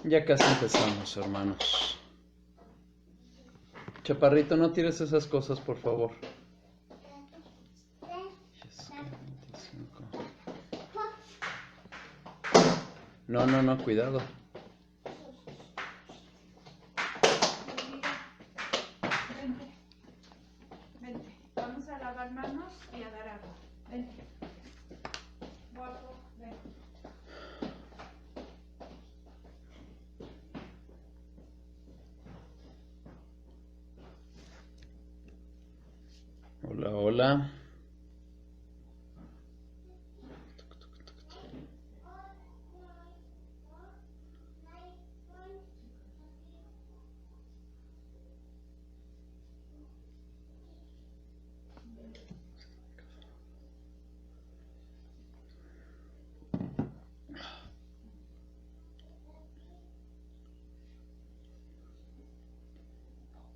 Ya casi empezamos, hermanos. Chaparrito, no tires esas cosas, por favor. No, cuidado. Vente. Vamos a lavar manos y a dar agua. Vente. Guapo, ven. Hola, hola.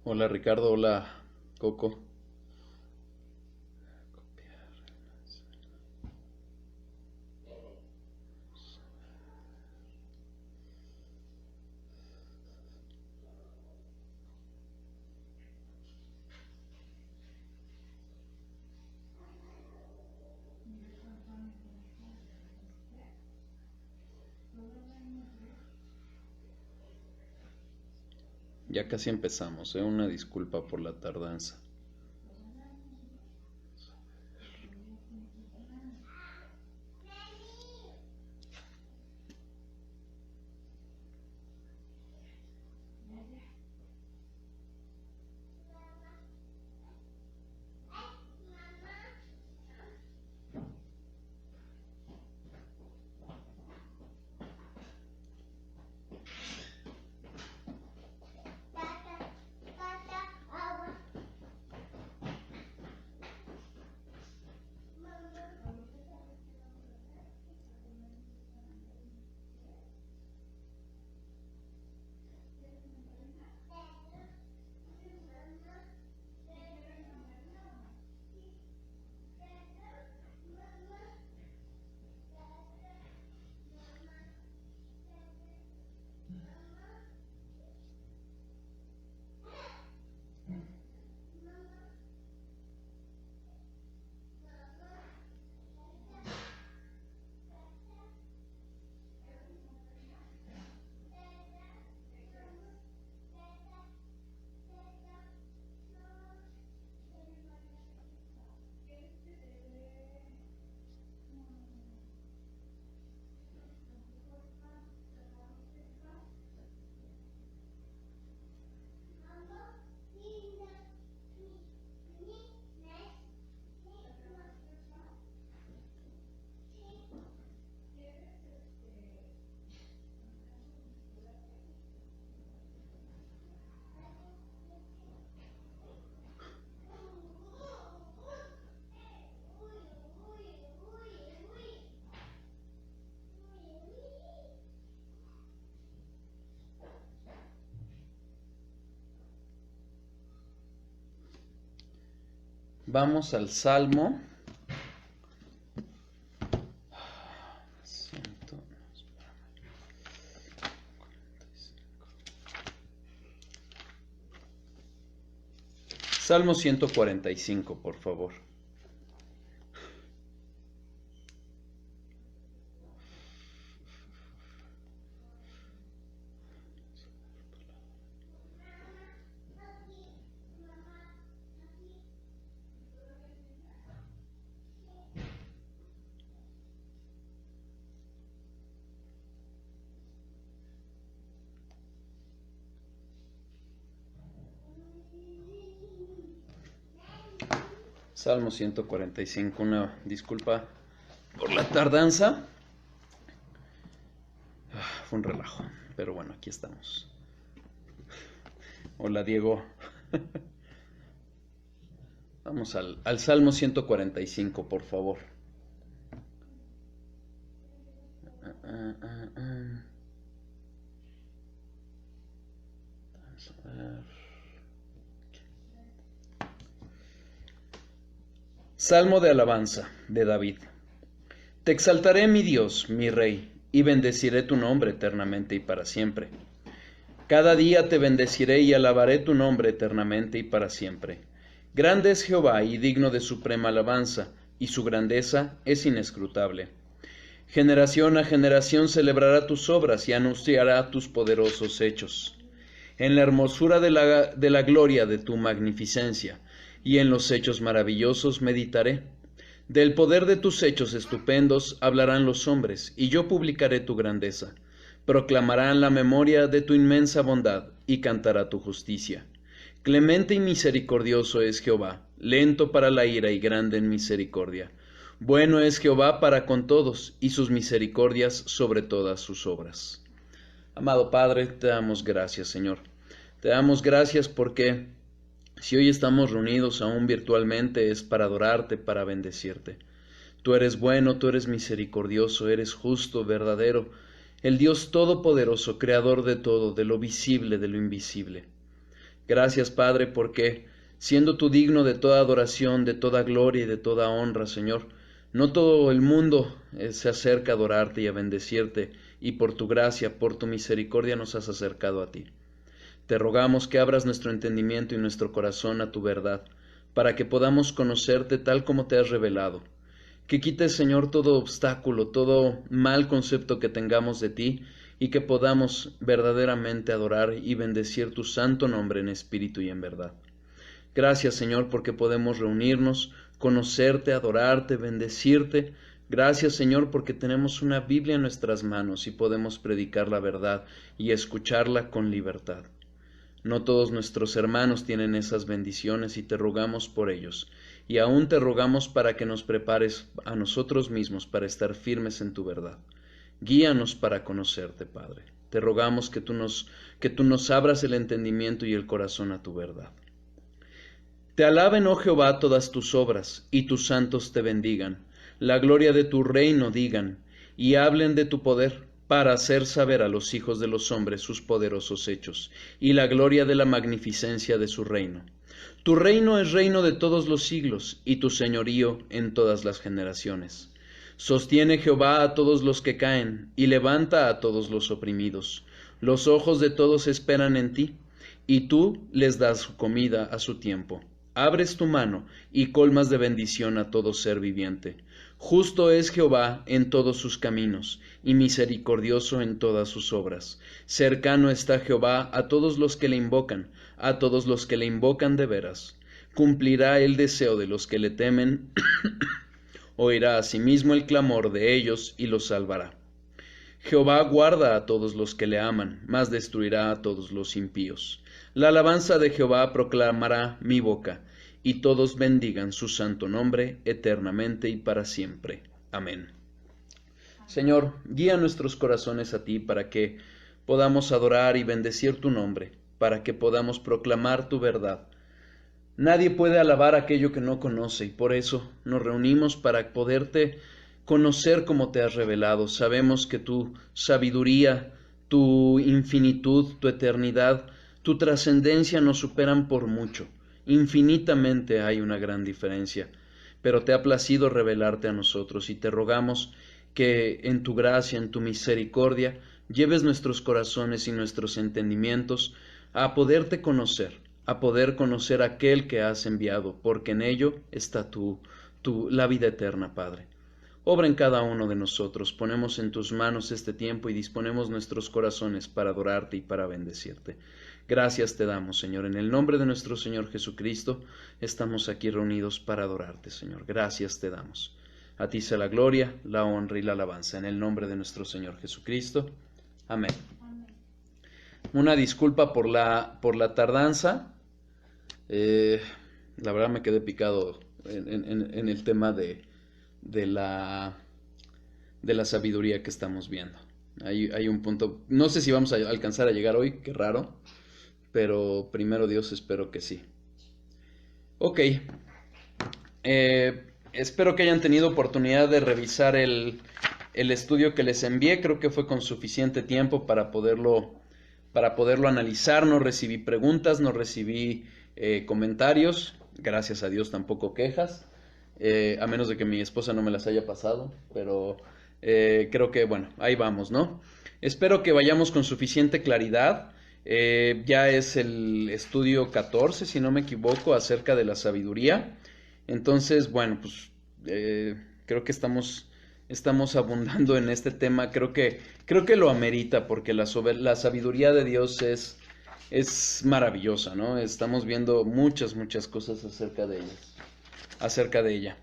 Hola, Ricardo. Hola, Coco. Ya casi empezamos, Una disculpa por la tardanza. Vamos al Salmo. Salmo 145, por favor. Salmo 145, una disculpa por la tardanza. Fue un relajo, pero bueno, aquí estamos. Hola, Diego. Vamos al Salmo 145, por favor. Vamos a ver. Salmo de alabanza de David. Te exaltaré, mi Dios, mi Rey, y bendeciré tu nombre eternamente y para siempre. Cada día te bendeciré y alabaré tu nombre eternamente y para siempre. Grande es Jehová y digno de suprema alabanza, y su grandeza es inescrutable. Generación a generación celebrará tus obras y anunciará tus poderosos hechos. En la hermosura de la gloria de tu magnificencia, y en los hechos maravillosos meditaré. Del poder de tus hechos estupendos hablarán los hombres, y yo publicaré tu grandeza. Proclamarán la memoria de tu inmensa bondad, y cantará tu justicia. Clemente y misericordioso es Jehová, lento para la ira y grande en misericordia. Bueno es Jehová para con todos, y sus misericordias sobre todas sus obras. Amado Padre, te damos gracias, Señor. Te damos gracias porque si hoy estamos reunidos aún virtualmente es para adorarte, para bendecirte. Tú eres bueno, tú eres misericordioso, eres justo, verdadero, el Dios todopoderoso, creador de todo, de lo visible, de lo invisible. Gracias, Padre, porque siendo tú digno de toda adoración, de toda gloria y de toda honra, Señor, no todo el mundo se acerca a adorarte y a bendecirte, y por tu gracia, por tu misericordia nos has acercado a ti. Te rogamos que abras nuestro entendimiento y nuestro corazón a tu verdad, para que podamos conocerte tal como te has revelado. Que quites, Señor, todo obstáculo, todo mal concepto que tengamos de ti, y que podamos verdaderamente adorar y bendecir tu santo nombre en espíritu y en verdad. Gracias, Señor, porque podemos reunirnos, conocerte, adorarte, bendecirte. Gracias, Señor, porque tenemos una Biblia en nuestras manos y podemos predicar la verdad y escucharla con libertad. No todos nuestros hermanos tienen esas bendiciones y te rogamos por ellos. Y aún te rogamos para que nos prepares a nosotros mismos para estar firmes en tu verdad. Guíanos para conocerte, Padre. Te rogamos que tú nos abras el entendimiento y el corazón a tu verdad. Te alaben, oh Jehová, todas tus obras, y tus santos te bendigan. La gloria de tu reino digan, y hablen de tu poder, para hacer saber a los hijos de los hombres sus poderosos hechos, y la gloria de la magnificencia de su reino. Tu reino es reino de todos los siglos, y tu señorío en todas las generaciones. Sostiene Jehová a todos los que caen, y levanta a todos los oprimidos. Los ojos de todos esperan en ti, y tú les das su comida a su tiempo. Abres tu mano, y colmas de bendición a todo ser viviente. Justo es Jehová en todos sus caminos, y misericordioso en todas sus obras. Cercano está Jehová a todos los que le invocan, a todos los que le invocan de veras. Cumplirá el deseo de los que le temen, oirá asimismo el clamor de ellos y los salvará. Jehová guarda a todos los que le aman, mas destruirá a todos los impíos. La alabanza de Jehová proclamará mi boca, y todos bendigan su santo nombre eternamente y para siempre. Amén. Señor, guía nuestros corazones a ti para que podamos adorar y bendecir tu nombre, para que podamos proclamar tu verdad. Nadie puede alabar aquello que no conoce, y por eso nos reunimos para poderte conocer como te has revelado. Sabemos que tu sabiduría, tu infinitud, tu eternidad, tu trascendencia nos superan por mucho. Infinitamente hay una gran diferencia, pero te ha placido revelarte a nosotros y te rogamos que en tu gracia, en tu misericordia, lleves nuestros corazones y nuestros entendimientos a poderte conocer, a poder conocer a aquel que has enviado, porque en ello está la vida eterna, Padre. Obra en cada uno de nosotros, ponemos en tus manos este tiempo y disponemos nuestros corazones para adorarte y para bendecirte. Gracias te damos, Señor. En el nombre de nuestro Señor Jesucristo, estamos aquí reunidos para adorarte, Señor. Gracias te damos. A ti sea la gloria, la honra y la alabanza. En el nombre de nuestro Señor Jesucristo. Amén. Una disculpa por la tardanza. La verdad me quedé picado en el tema de la sabiduría que estamos viendo. Hay un punto, no sé si vamos a alcanzar a llegar hoy, qué raro, pero primero Dios espero que sí. Ok, espero que hayan tenido oportunidad de revisar el estudio que les envié. Creo que fue con suficiente tiempo para poderlo analizar. No recibí preguntas, no recibí comentarios, gracias a Dios tampoco quejas, a menos de que mi esposa no me las haya pasado, pero Creo que, bueno, ahí vamos, ¿no? Espero que vayamos con suficiente claridad. Ya es el estudio 14, si no me equivoco, acerca de la sabiduría. Entonces, bueno, pues creo que estamos abundando en este tema. Creo que lo amerita porque la sabiduría de Dios es maravillosa, ¿no? Estamos viendo muchas cosas acerca de ella.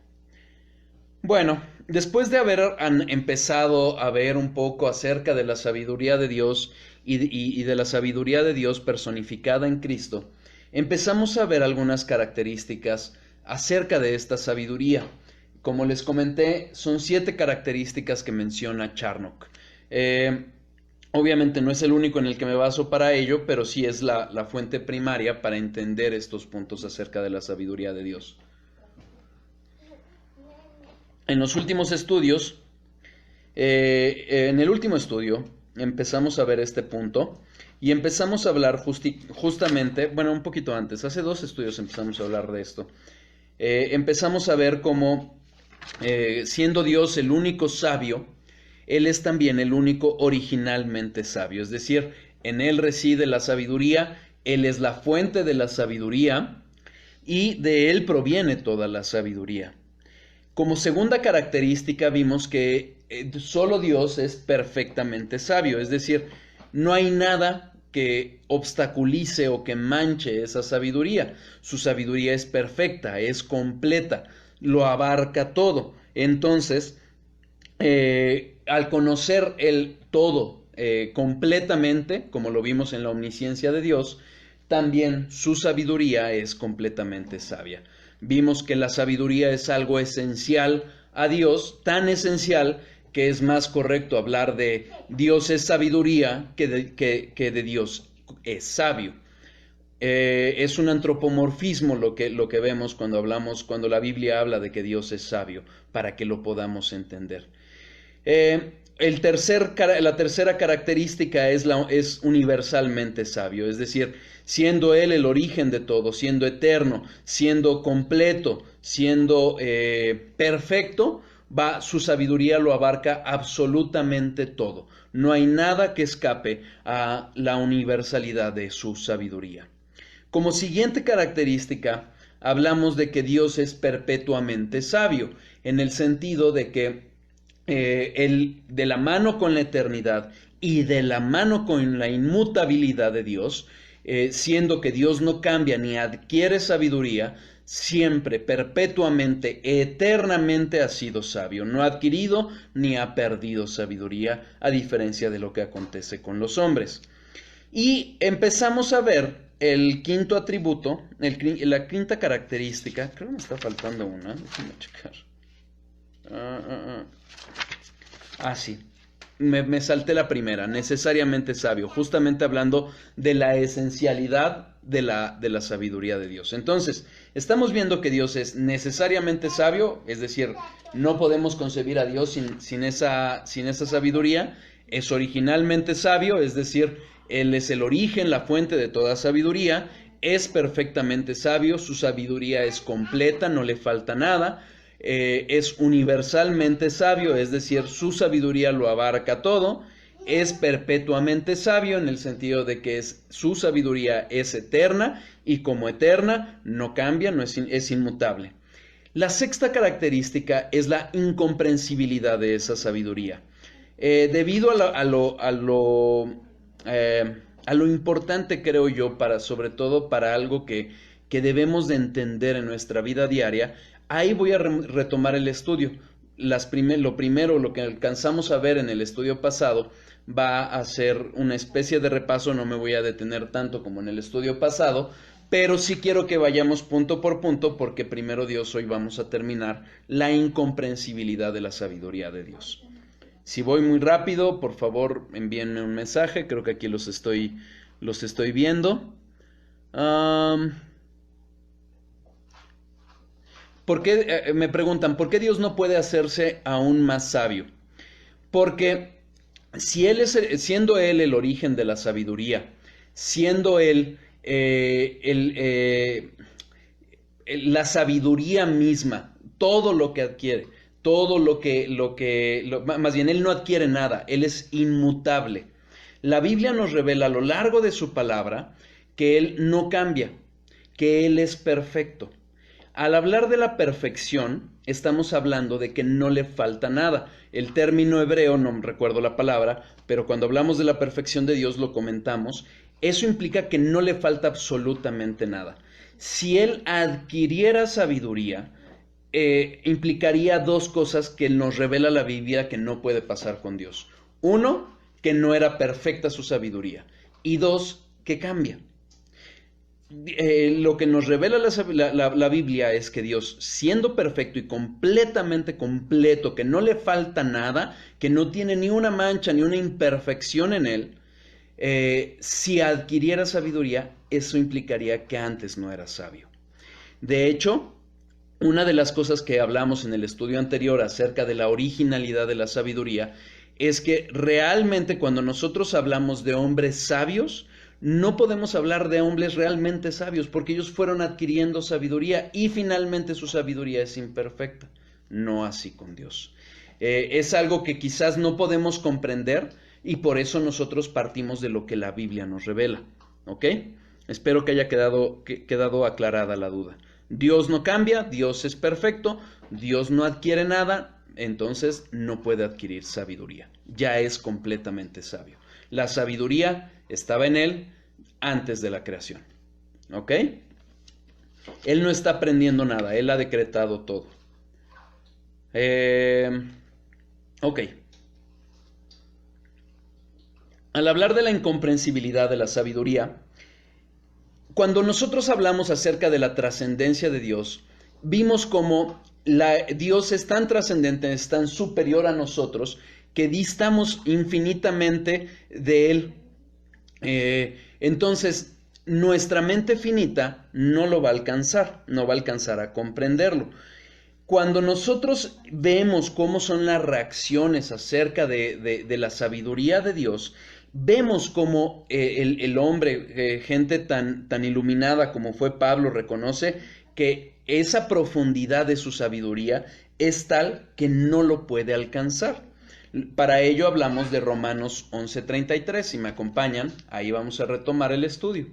Bueno, después de haber empezado a ver un poco acerca de la sabiduría de Dios y de la sabiduría de Dios personificada en Cristo, empezamos a ver algunas características acerca de esta sabiduría. Como les comenté, son 7 características que menciona Charnock. Obviamente no es el único en el que me baso para ello, pero sí es la fuente primaria para entender estos puntos acerca de la sabiduría de Dios. En los últimos estudios, en el último estudio, empezamos a ver este punto y empezamos a hablar justamente, bueno, un poquito antes, hace 2 estudios empezamos a hablar de esto. Empezamos a ver cómo, siendo Dios el único sabio, Él es también el único originalmente sabio, es decir, en Él reside la sabiduría, Él es la fuente de la sabiduría y de Él proviene toda la sabiduría. Como segunda característica vimos que solo Dios es perfectamente sabio, es decir, no hay nada que obstaculice o que manche esa sabiduría. Su sabiduría es perfecta, es completa, lo abarca todo. Entonces, al conocer el todo completamente, como lo vimos en la omnisciencia de Dios, también su sabiduría es completamente sabia. Vimos que la sabiduría es algo esencial a Dios, tan esencial que es más correcto hablar de Dios es sabiduría que de Dios es sabio. Es un antropomorfismo lo que vemos cuando la Biblia habla de que Dios es sabio, para que lo podamos entender. La tercera característica es universalmente sabio, es decir, siendo Él el origen de todo, siendo eterno, siendo completo, siendo perfecto, su sabiduría lo abarca absolutamente todo. No hay nada que escape a la universalidad de su sabiduría. Como siguiente característica, hablamos de que Dios es perpetuamente sabio, en el sentido de que de la mano con la eternidad y de la mano con la inmutabilidad de Dios, siendo que Dios no cambia ni adquiere sabiduría, siempre, perpetuamente, eternamente ha sido sabio, no ha adquirido ni ha perdido sabiduría, a diferencia de lo que acontece con los hombres. Y empezamos a ver el quinto atributo, la quinta característica, creo que me está faltando una, déjenme checar. Sí, me salté la primera, necesariamente sabio, justamente hablando de la esencialidad de la sabiduría de Dios. Entonces, estamos viendo que Dios es necesariamente sabio, es decir, no podemos concebir a Dios sin esa sabiduría. Es originalmente sabio, es decir, Él es el origen, la fuente de toda sabiduría. Es perfectamente sabio, su sabiduría es completa, no le falta nada. Es universalmente sabio, es decir, su sabiduría lo abarca todo. Es perpetuamente sabio en el sentido de que su sabiduría es eterna y como eterna no cambia, es inmutable. La sexta característica es la incomprensibilidad de esa sabiduría. Debido a lo importante, creo yo, sobre todo para algo que debemos de entender en nuestra vida diaria, ahí voy a retomar el estudio. Lo que alcanzamos a ver en el estudio pasado, va a ser una especie de repaso, no me voy a detener tanto como en el estudio pasado, pero sí quiero que vayamos punto por punto, porque primero Dios, hoy vamos a terminar la incomprensibilidad de la sabiduría de Dios. Si voy muy rápido, por favor envíenme un mensaje, creo que aquí los estoy viendo. Me preguntan, ¿por qué Dios no puede hacerse aún más sabio? Porque siendo Él el origen de la sabiduría, siendo Él la sabiduría misma, todo lo que adquiere, todo más bien, Él no adquiere nada, Él es inmutable. La Biblia nos revela a lo largo de su palabra que Él no cambia, que Él es perfecto. Al hablar de la perfección, estamos hablando de que no le falta nada. El término hebreo, no recuerdo la palabra, pero cuando hablamos de la perfección de Dios lo comentamos. Eso implica que no le falta absolutamente nada. Si Él adquiriera sabiduría, implicaría dos cosas que nos revela la Biblia que no puede pasar con Dios. Uno, que no era perfecta su sabiduría. Y dos, que cambia. Lo que nos revela la Biblia es que Dios, siendo perfecto y completamente completo, que no le falta nada, que no tiene ni una mancha ni una imperfección en Él, si adquiriera sabiduría, eso implicaría que antes no era sabio. De hecho, una de las cosas que hablamos en el estudio anterior acerca de la originalidad de la sabiduría es que realmente cuando nosotros hablamos de hombres sabios, no podemos hablar de hombres realmente sabios porque ellos fueron adquiriendo sabiduría y finalmente su sabiduría es imperfecta. No así con Dios. Es algo que quizás no podemos comprender y por eso nosotros partimos de lo que la Biblia nos revela. ¿Ok? Espero que haya quedado aclarada la duda. Dios no cambia, Dios es perfecto, Dios no adquiere nada, entonces no puede adquirir sabiduría. Ya es completamente sabio. La sabiduría estaba en Él antes de la creación. ¿Ok? Él no está aprendiendo nada, Él ha decretado todo. Ok. Al hablar de la incomprensibilidad de la sabiduría, cuando nosotros hablamos acerca de la trascendencia de Dios, vimos cómo Dios es tan trascendente, es tan superior a nosotros, que distamos infinitamente de Él. Entonces, nuestra mente finita no lo va a alcanzar, no va a alcanzar a comprenderlo. Cuando nosotros vemos cómo son las reacciones acerca de la sabiduría de Dios, vemos cómo el hombre, gente tan iluminada como fue Pablo, reconoce que esa profundidad de su sabiduría es tal que no lo puede alcanzar. Para ello hablamos de Romanos 11:33. Si me acompañan, ahí vamos a retomar el estudio.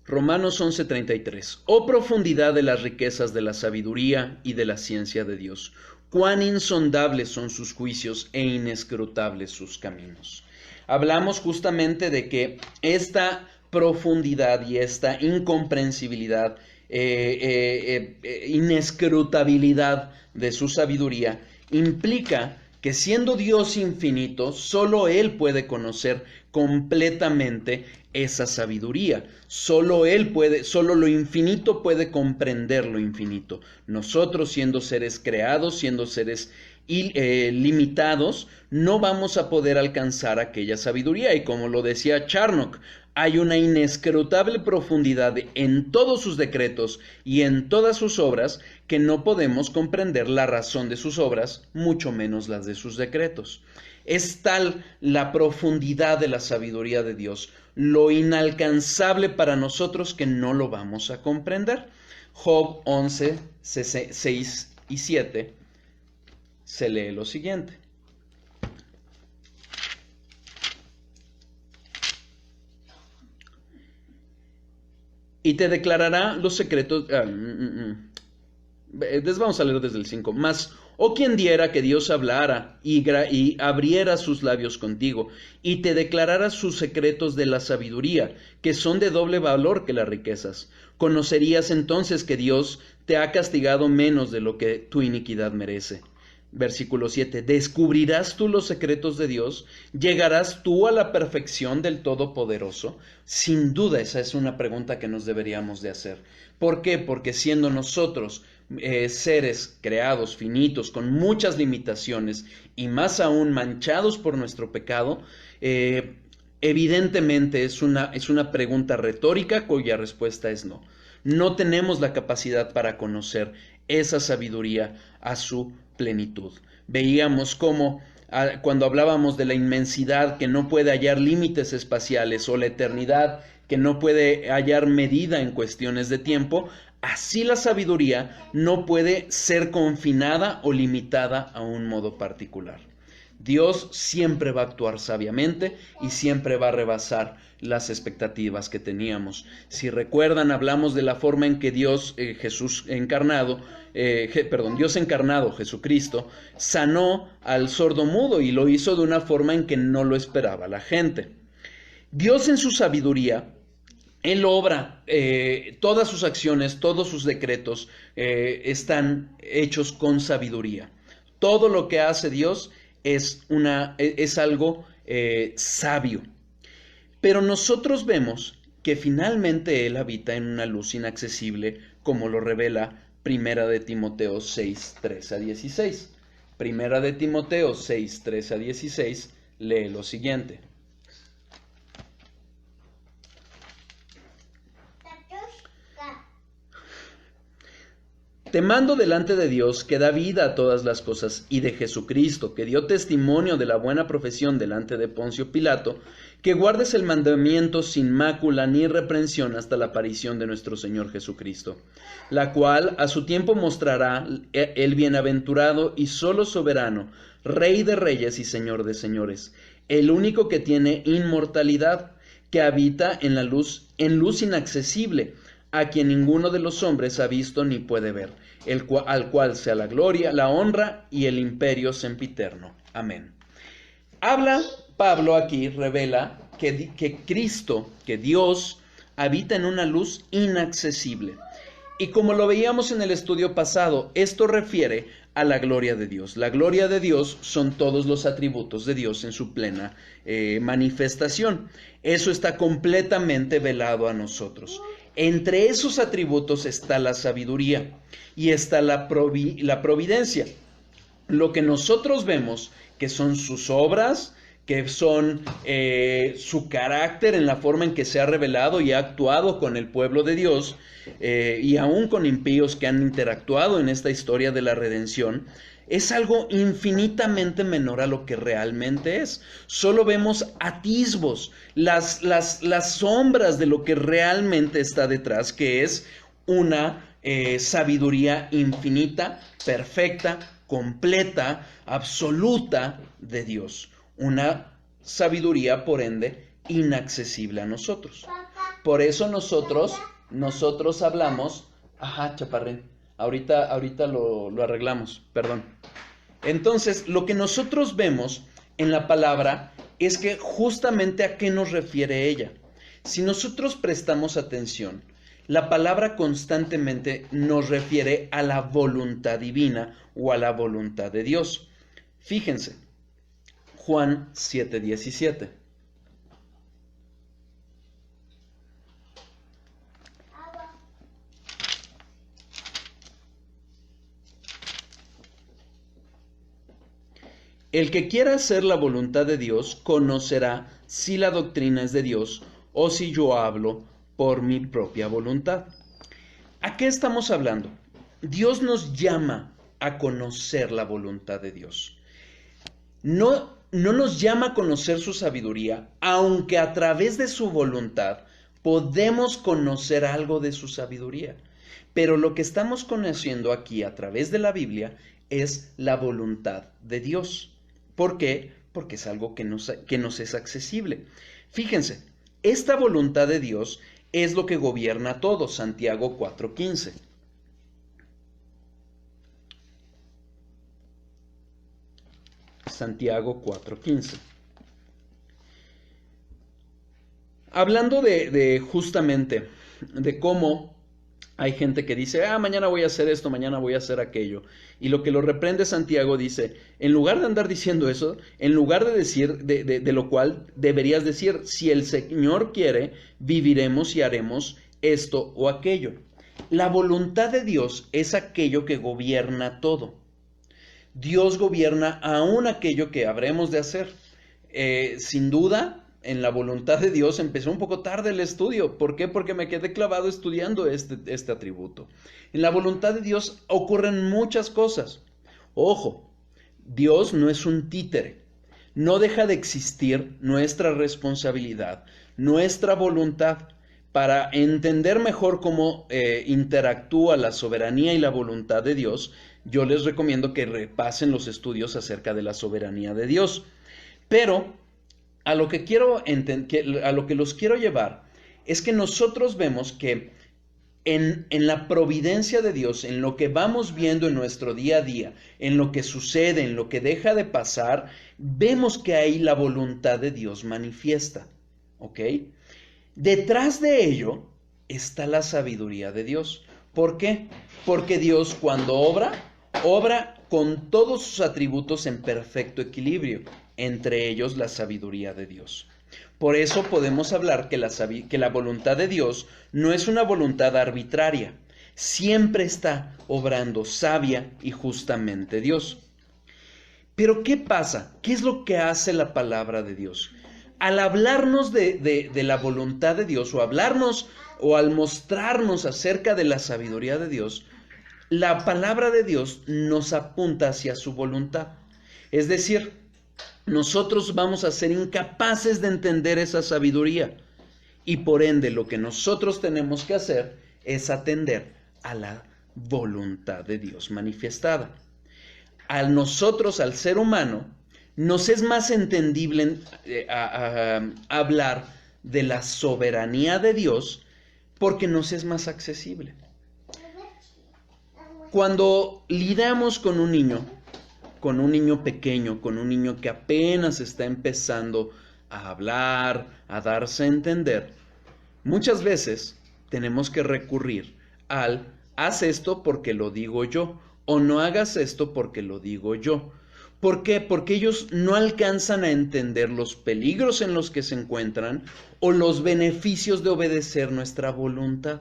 Romanos 11:33. Oh profundidad de las riquezas de la sabiduría y de la ciencia de Dios, cuán insondables son sus juicios e inescrutables sus caminos. Hablamos justamente de que esta profundidad y esta incomprensibilidad, inescrutabilidad de su sabiduría implica que siendo Dios infinito, solo Él puede conocer completamente esa sabiduría. Solo lo infinito puede comprender lo infinito. Nosotros, siendo seres creados, siendo seres limitados, no vamos a poder alcanzar aquella sabiduría. Y como lo decía Charnock, hay una inescrutable profundidad en todos sus decretos y en todas sus obras que no podemos comprender la razón de sus obras, mucho menos las de sus decretos. Es tal la profundidad de la sabiduría de Dios, lo inalcanzable para nosotros que no lo vamos a comprender. Job 11, 6 y 7 se lee lo siguiente. Y te declarará los secretos. Vamos a leer desde el 5. Mas, oh quien diera que Dios hablara y abriera sus labios contigo, y te declarara sus secretos de la sabiduría, que son de doble valor que las riquezas. Conocerías entonces que Dios te ha castigado menos de lo que tu iniquidad merece. Versículo 7. ¿Descubrirás tú los secretos de Dios? ¿Llegarás tú a la perfección del Todopoderoso? Sin duda esa es una pregunta que nos deberíamos de hacer. ¿Por qué? Porque siendo nosotros seres creados, finitos, con muchas limitaciones y más aún manchados por nuestro pecado, evidentemente es una pregunta retórica cuya respuesta es no. No tenemos la capacidad para conocer esa sabiduría a su plenitud. Veíamos cómo cuando hablábamos de la inmensidad que no puede hallar límites espaciales, o la eternidad que no puede hallar medida en cuestiones de tiempo, así la sabiduría no puede ser confinada o limitada a un modo particular. Dios siempre va a actuar sabiamente y siempre va a rebasar las expectativas que teníamos. Si recuerdan, hablamos de la forma en que Dios encarnado, Jesucristo, sanó al sordo mudo, y lo hizo de una forma en que no lo esperaba la gente. Dios, en su sabiduría, Él obra, todas sus acciones, todos sus decretos están hechos con sabiduría. Todo lo que hace Dios es algo sabio. Pero nosotros vemos que finalmente Él habita en una luz inaccesible, como lo revela Primera de Timoteo 6, 13 a 16. Primera de Timoteo 6, 13 a 16 lee lo siguiente. Te mando delante de Dios, que da vida a todas las cosas, y de Jesucristo, que dio testimonio de la buena profesión delante de Poncio Pilato, que guardes el mandamiento sin mácula ni reprensión hasta la aparición de nuestro Señor Jesucristo, la cual a su tiempo mostrará el bienaventurado y solo soberano, Rey de reyes y Señor de señores, el único que tiene inmortalidad, que habita en la luz, en luz inaccesible, a quien ninguno de los hombres ha visto ni puede ver, al cual sea la gloria, la honra y el imperio sempiterno. Amén. Habla Pablo aquí, revela que Cristo, que Dios, habita en una luz inaccesible. Y como lo veíamos en el estudio pasado, esto refiere a la gloria de Dios. La gloria de Dios son todos los atributos de Dios en su plena manifestación. Eso está completamente velado a nosotros. Entre esos atributos está la sabiduría y está la providencia. Lo que nosotros vemos, que son sus obras, que son su carácter en la forma en que se ha revelado y ha actuado con el pueblo de Dios, y aún con impíos que han interactuado en esta historia de la redención, es algo infinitamente menor a lo que realmente es. Solo vemos atisbos, las sombras de lo que realmente está detrás, que es una sabiduría infinita, perfecta, completa, absoluta de Dios. Una sabiduría, por ende, inaccesible a nosotros. Por eso nosotros hablamos... Ajá, chaparrín. Ahorita lo arreglamos, perdón. Entonces, lo que nosotros vemos en la palabra es que justamente a qué nos refiere ella. Si nosotros prestamos atención, la palabra constantemente nos refiere a la voluntad divina o a la voluntad de Dios. Fíjense, Juan 7:17. El que quiera hacer la voluntad de Dios conocerá si la doctrina es de Dios o si yo hablo por mi propia voluntad. ¿A qué estamos hablando? Dios nos llama a conocer la voluntad de Dios. No nos llama a conocer su sabiduría, aunque a través de su voluntad podemos conocer algo de su sabiduría. Pero lo que estamos conociendo aquí a través de la Biblia es la voluntad de Dios. ¿Por qué? Porque es algo que nos es accesible. Fíjense, esta voluntad de Dios es lo que gobierna todo, Santiago 4:15. Santiago 4:15. Hablando de justamente de cómo hay gente que dice, mañana voy a hacer esto, mañana voy a hacer aquello. Y lo que lo reprende Santiago dice, en lugar de andar diciendo eso, en lugar de decir, de lo cual deberías decir, si el Señor quiere, viviremos y haremos esto o aquello. La voluntad de Dios es aquello que gobierna todo. Dios gobierna aún aquello que habremos de hacer. Sin duda, en la voluntad de Dios empezó un poco tarde el estudio. ¿Por qué? Porque me quedé clavado estudiando este atributo. En la voluntad de Dios ocurren muchas cosas. Ojo, Dios no es un títere. no deja de existir nuestra responsabilidad, nuestra voluntad. Para entender mejor cómo interactúa la soberanía y la voluntad de Dios, yo les recomiendo que repasen los estudios acerca de la soberanía de Dios. Pero a lo que los quiero llevar es que nosotros vemos que en la providencia de Dios, en lo que vamos viendo en nuestro día a día, en lo que sucede, en lo que deja de pasar, vemos que ahí la voluntad de Dios manifiesta. ¿Ok? Detrás de ello está la sabiduría de Dios. ¿Por qué? Porque Dios cuando obra con todos sus atributos en perfecto equilibrio, entre ellos la sabiduría de Dios. Por eso podemos hablar que la voluntad de Dios no es una voluntad arbitraria, siempre está obrando sabia y justamente Dios. Pero ¿qué pasa? ¿Qué es lo que hace la palabra de Dios? Al hablarnos de la voluntad de Dios, o hablarnos o al mostrarnos acerca de la sabiduría de Dios, la palabra de Dios nos apunta hacia su voluntad. Es decir, nosotros vamos a ser incapaces de entender esa sabiduría y por ende lo que nosotros tenemos que hacer es atender a la voluntad de Dios manifestada. A nosotros, al ser humano, nos es más entendible hablar de la soberanía de Dios porque nos es más accesible. Cuando lidiamos con un niño pequeño, con un niño que apenas está empezando a hablar, a darse a entender, muchas veces tenemos que recurrir al haz esto porque lo digo yo, o no hagas esto porque lo digo yo. ¿Por qué? Porque ellos no alcanzan a entender los peligros en los que se encuentran o los beneficios de obedecer nuestra voluntad.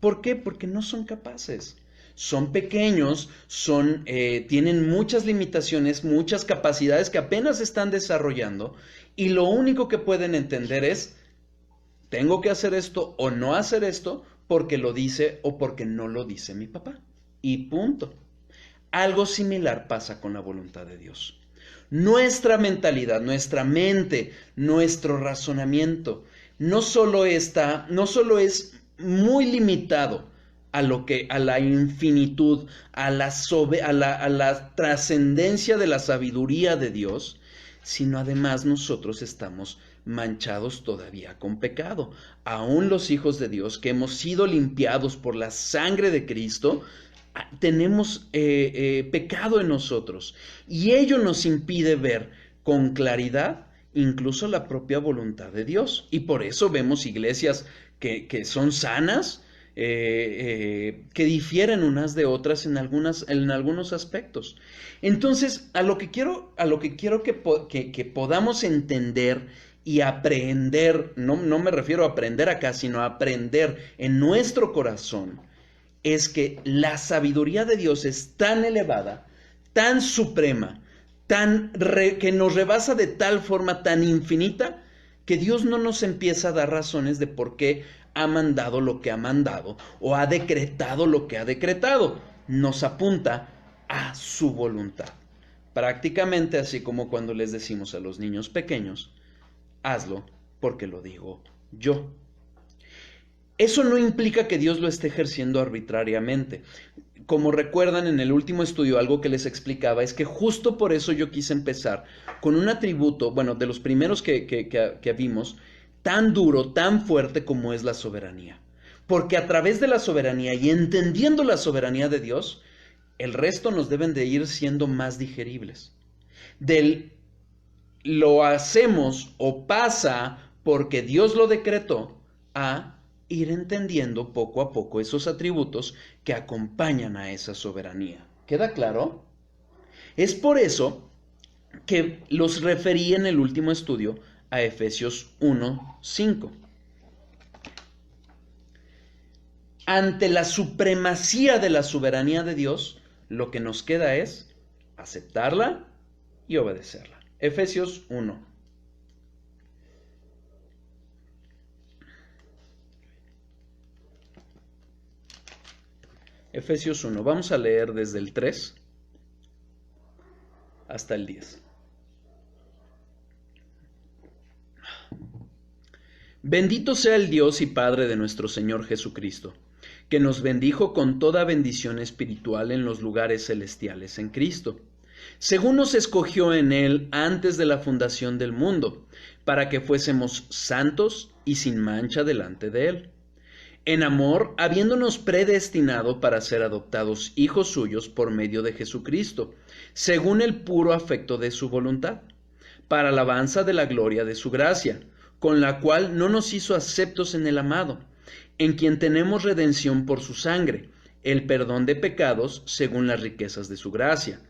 ¿Por qué? Porque no son capaces. Son pequeños, tienen muchas limitaciones, muchas capacidades que apenas están desarrollando y lo único que pueden entender es, tengo que hacer esto o no hacer esto porque lo dice o porque no lo dice mi papá. Y punto. Algo similar pasa con la voluntad de Dios. Nuestra mentalidad, nuestra mente, nuestro razonamiento, no solo es muy limitado a la infinitud, a la trascendencia de la sabiduría de Dios, sino además nosotros estamos manchados todavía con pecado. Aún los hijos de Dios que hemos sido limpiados por la sangre de Cristo, tenemos pecado en nosotros y ello nos impide ver con claridad incluso la propia voluntad de Dios. Y por eso vemos iglesias que son sanas, que difieren unas de otras en algunos aspectos. Entonces, a lo que quiero que podamos entender y aprender, no me refiero a aprender acá, sino a aprender en nuestro corazón, es que la sabiduría de Dios es tan elevada, tan suprema, que nos rebasa de tal forma tan infinita, que Dios no nos empieza a dar razones de por qué ha mandado lo que ha mandado o ha decretado lo que ha decretado. Nos apunta a su voluntad. Prácticamente así como cuando les decimos a los niños pequeños, hazlo porque lo digo yo. Eso no implica que Dios lo esté ejerciendo arbitrariamente. Como recuerdan en el último estudio, algo que les explicaba es que justo por eso yo quise empezar con un atributo, bueno, de los primeros que vimos, tan duro, tan fuerte como es la soberanía. Porque a través de la soberanía y entendiendo la soberanía de Dios, el resto nos deben de ir siendo más digeribles. Lo hacemos o pasa porque Dios lo decretó a ir entendiendo poco a poco esos atributos que acompañan a esa soberanía. ¿Queda claro? Es por eso que los referí en el último estudio a Efesios 1:5. Ante la supremacía de la soberanía de Dios, lo que nos queda es aceptarla y obedecerla. Efesios 1. Efesios 1. Vamos a leer desde el 3 hasta el 10. Bendito sea el Dios y Padre de nuestro Señor Jesucristo, que nos bendijo con toda bendición espiritual en los lugares celestiales en Cristo, según nos escogió en Él antes de la fundación del mundo, para que fuésemos santos y sin mancha delante de Él. En amor, habiéndonos predestinado para ser adoptados hijos suyos por medio de Jesucristo, según el puro afecto de su voluntad, para alabanza de la gloria de su gracia, con la cual no nos hizo aceptos en el amado, en quien tenemos redención por su sangre, el perdón de pecados según las riquezas de su gracia,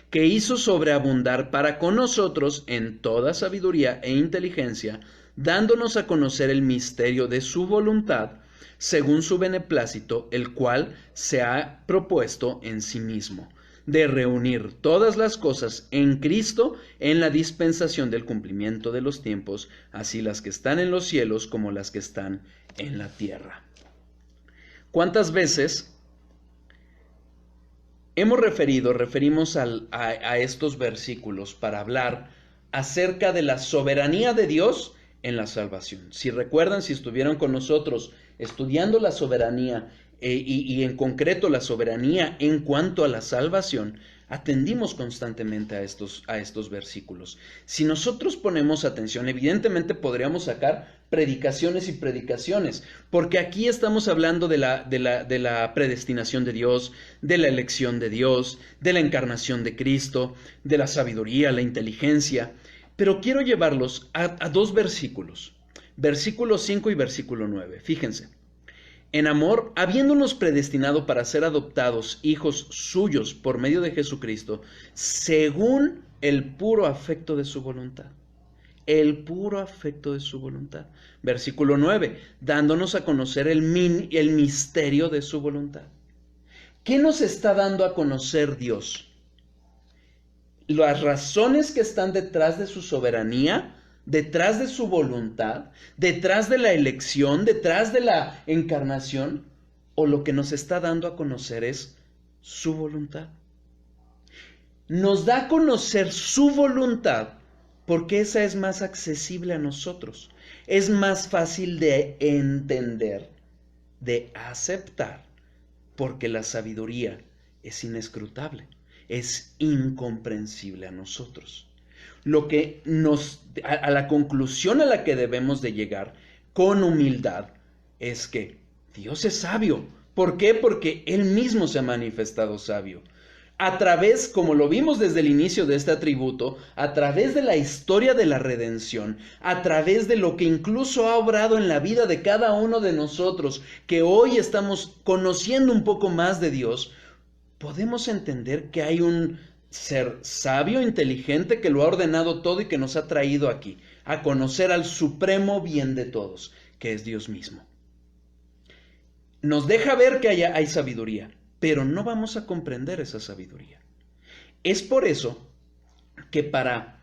que hizo sobreabundar para con nosotros en toda sabiduría e inteligencia, dándonos a conocer el misterio de su voluntad, según su beneplácito, el cual se ha propuesto en sí mismo, de reunir todas las cosas en Cristo en la dispensación del cumplimiento de los tiempos, así las que están en los cielos como las que están en la tierra. ¿Cuántas veces referimos a estos versículos para hablar acerca de la soberanía de Dios en la salvación? Si recuerdan, si estuvieron con nosotros estudiando la soberanía y en concreto la soberanía en cuanto a la salvación, atendimos constantemente a estos versículos. Si nosotros ponemos atención, evidentemente podríamos sacar predicaciones y predicaciones, porque aquí estamos hablando de la predestinación de Dios, de la elección de Dios, de la encarnación de Cristo, de la sabiduría, la inteligencia, pero quiero llevarlos a dos versículos, versículo 5 y versículo 9. Fíjense. En amor, habiéndonos predestinado para ser adoptados hijos suyos por medio de Jesucristo, según el puro afecto de su voluntad. El puro afecto de su voluntad. Versículo 9, dándonos a conocer el misterio de su voluntad. ¿Qué nos está dando a conocer Dios? Las razones que están detrás de su soberanía, detrás de su voluntad, detrás de la elección, detrás de la encarnación, o lo que nos está dando a conocer es su voluntad. Nos da a conocer su voluntad porque esa es más accesible a nosotros, es más fácil de entender, de aceptar, porque la sabiduría es inescrutable, es incomprensible a nosotros. Lo que a la conclusión a la que debemos de llegar con humildad es que Dios es sabio. ¿Por qué? Porque Él mismo se ha manifestado sabio. A través, como lo vimos desde el inicio de este atributo, a través de la historia de la redención, a través de lo que incluso ha obrado en la vida de cada uno de nosotros, que hoy estamos conociendo un poco más de Dios, podemos entender que hay un ser sabio, inteligente, que lo ha ordenado todo y que nos ha traído aquí, a conocer al supremo bien de todos, que es Dios mismo. Nos deja ver que hay sabiduría, pero no vamos a comprender esa sabiduría. Es por eso que para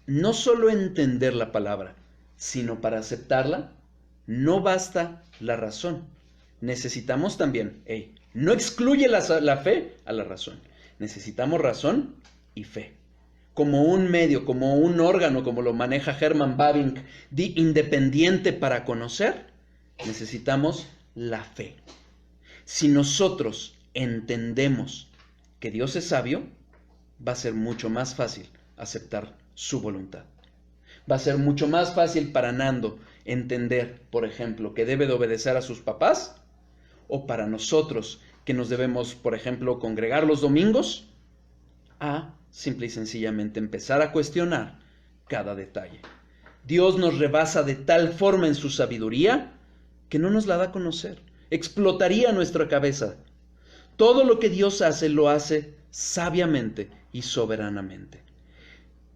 no solo entender la palabra, sino para aceptarla, no basta la razón. Necesitamos también, no excluye la fe a la razón. Necesitamos razón y fe. Como un medio, como un órgano, como lo maneja Herman Bavinck, independiente para conocer, necesitamos la fe. Si nosotros entendemos que Dios es sabio, va a ser mucho más fácil aceptar su voluntad. Va a ser mucho más fácil para Nando entender, por ejemplo, que debe de obedecer a sus papás, o para nosotros que nos debemos, por ejemplo, congregar los domingos, a simple y sencillamente empezar a cuestionar cada detalle. Dios nos rebasa de tal forma en su sabiduría que no nos la da a conocer. Explotaría nuestra cabeza. Todo lo que Dios hace, lo hace sabiamente y soberanamente.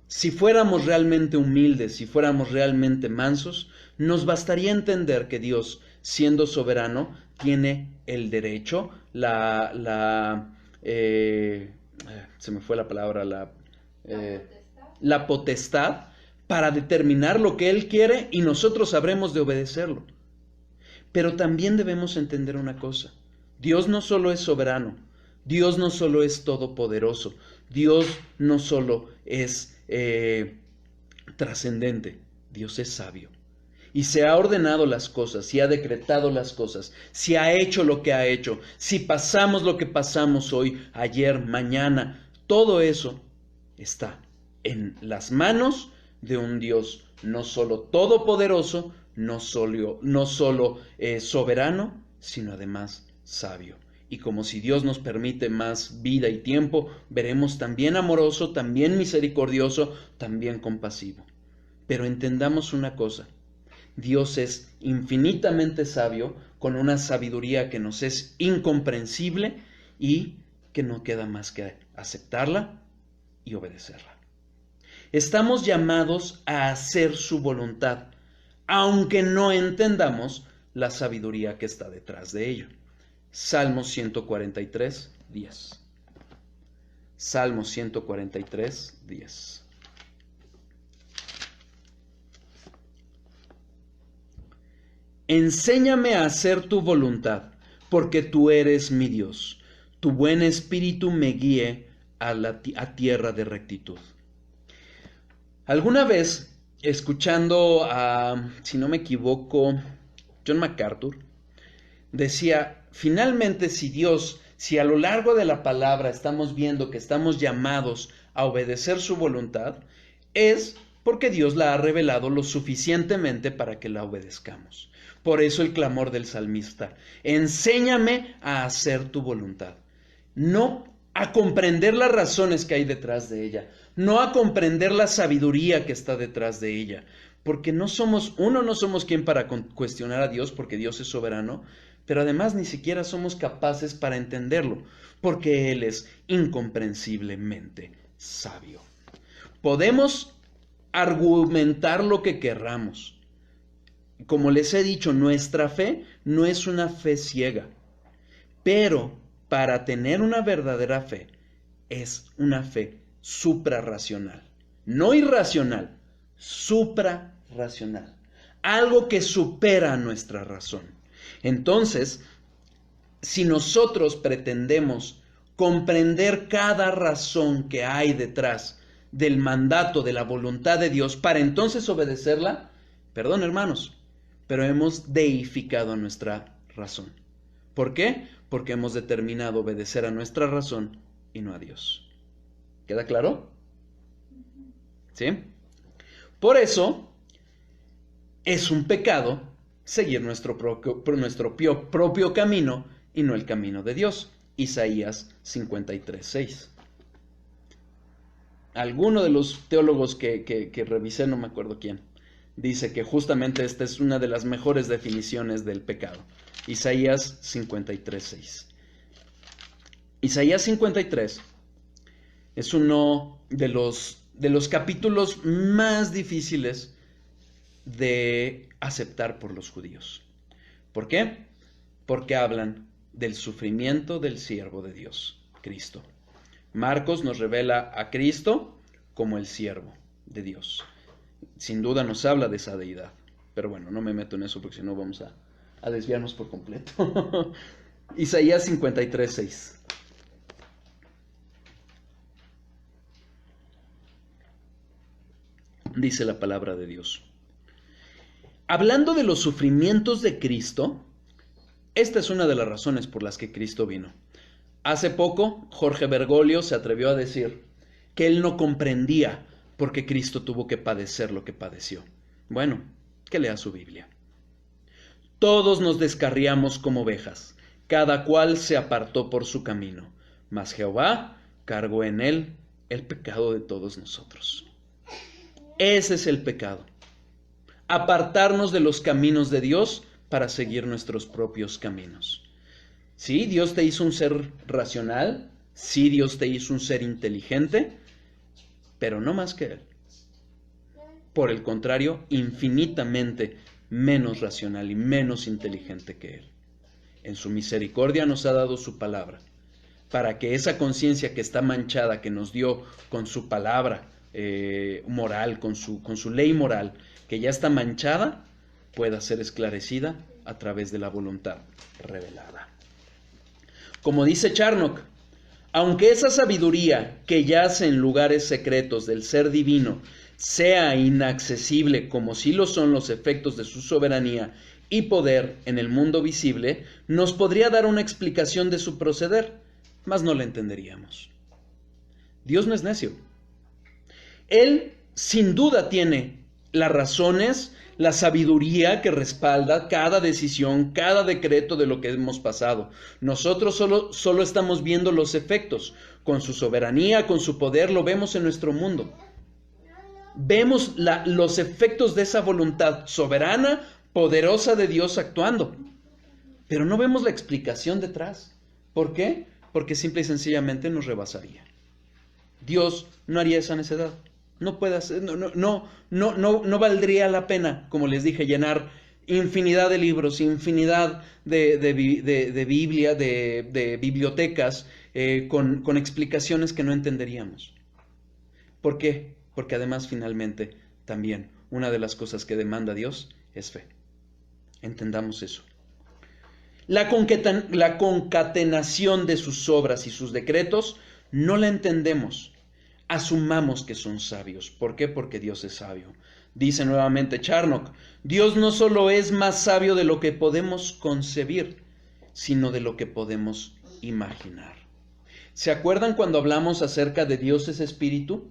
Si fuéramos realmente humildes, si fuéramos realmente mansos, nos bastaría entender que Dios, siendo soberano, tiene el derecho, se me fue la palabra, la potestad para determinar lo que Él quiere y nosotros habremos de obedecerlo. Pero también debemos entender una cosa: Dios no solo es soberano, Dios no solo es todopoderoso, Dios no solo es trascendente, Dios es sabio. y se ha ordenado las cosas, si ha decretado las cosas, si ha hecho lo que ha hecho, si pasamos lo que pasamos hoy, ayer, mañana, todo eso está en las manos de un Dios no solo todopoderoso, no solo soberano, sino además sabio. Y como si Dios nos permite más vida y tiempo, veremos también amoroso, también misericordioso, también compasivo. Pero entendamos una cosa, Dios es infinitamente sabio, con una sabiduría que nos es incomprensible y que no queda más que aceptarla y obedecerla. Estamos llamados a hacer su voluntad, aunque no entendamos la sabiduría que está detrás de ello. Salmo 143, 10. Salmo 143, 10. Enséñame a hacer tu voluntad, porque tú eres mi Dios. Tu buen espíritu me guíe a tierra de rectitud. Alguna vez, escuchando a, si no me equivoco, John MacArthur, decía, finalmente si a lo largo de la palabra estamos viendo que estamos llamados a obedecer su voluntad, es porque Dios la ha revelado lo suficientemente para que la obedezcamos. Por eso el clamor del salmista, enséñame a hacer tu voluntad. No a comprender las razones que hay detrás de ella, no a comprender la sabiduría que está detrás de ella, porque no somos quien para cuestionar a Dios, porque Dios es soberano, pero además ni siquiera somos capaces para entenderlo, porque Él es incomprensiblemente sabio. Podemos argumentar lo que querramos. Como les he dicho, nuestra fe no es una fe ciega, pero para tener una verdadera fe es una fe suprarracional, no irracional, suprarracional, algo que supera nuestra razón. Entonces, si nosotros pretendemos comprender cada razón que hay detrás del mandato de la voluntad de Dios para entonces obedecerla, perdón hermanos, pero hemos deificado nuestra razón. ¿Por qué? Porque hemos determinado obedecer a nuestra razón y no a Dios. ¿Queda claro? ¿Sí? Por eso es un pecado seguir nuestro propio camino y no el camino de Dios. Isaías 53:6. Alguno de los teólogos que revisé, no me acuerdo quién, dice que justamente esta es una de las mejores definiciones del pecado. Isaías 53:6. Isaías 53 es uno de los capítulos más difíciles de aceptar por los judíos. ¿Por qué? Porque hablan del sufrimiento del siervo de Dios, Cristo. Marcos nos revela a Cristo como el siervo de Dios. Sin duda nos habla de esa deidad. Pero bueno, no me meto en eso porque si no vamos a desviarnos por completo. Isaías 53:6. Dice la palabra de Dios. Hablando de los sufrimientos de Cristo, esta es una de las razones por las que Cristo vino. Hace poco, Jorge Bergoglio se atrevió a decir que él no comprendía por qué Cristo tuvo que padecer lo que padeció. Bueno, que lea su Biblia. Todos nos descarriamos como ovejas, cada cual se apartó por su camino, mas Jehová cargó en él el pecado de todos nosotros. Ese es el pecado. Apartarnos de los caminos de Dios para seguir nuestros propios caminos. Sí, Dios te hizo un ser racional, sí, Dios te hizo un ser inteligente, pero no más que Él. Por el contrario, infinitamente menos racional y menos inteligente que Él. En su misericordia nos ha dado su palabra, para que esa conciencia que está manchada, que nos dio con su palabra moral, con su ley moral, que ya está manchada, pueda ser esclarecida a través de la voluntad revelada. Como dice Charnock, aunque esa sabiduría que yace en lugares secretos del ser divino sea inaccesible como sí lo son los efectos de su soberanía y poder en el mundo visible, nos podría dar una explicación de su proceder, mas no la entenderíamos. Dios no es necio. Él sin duda tiene las razones, la sabiduría que respalda cada decisión, cada decreto de lo que hemos pasado. Nosotros solo estamos viendo los efectos. Con su soberanía, con su poder, lo vemos en nuestro mundo. Vemos los efectos de esa voluntad soberana, poderosa de Dios actuando. Pero no vemos la explicación detrás. ¿Por qué? Porque simple y sencillamente nos rebasaría. Dios no haría esa necedad. No puede hacer, no valdría la pena, como les dije, llenar infinidad de libros, infinidad de Biblia, de bibliotecas, con explicaciones que no entenderíamos. ¿Por qué? Porque además finalmente también una de las cosas que demanda Dios es fe. Entendamos eso. La concatenación de sus obras y sus decretos no la entendemos. Asumamos que son sabios. ¿Por qué? Porque Dios es sabio. Dice nuevamente Charnock, Dios no solo es más sabio de lo que podemos concebir, sino de lo que podemos imaginar. ¿Se acuerdan cuando hablamos acerca de Dios es espíritu?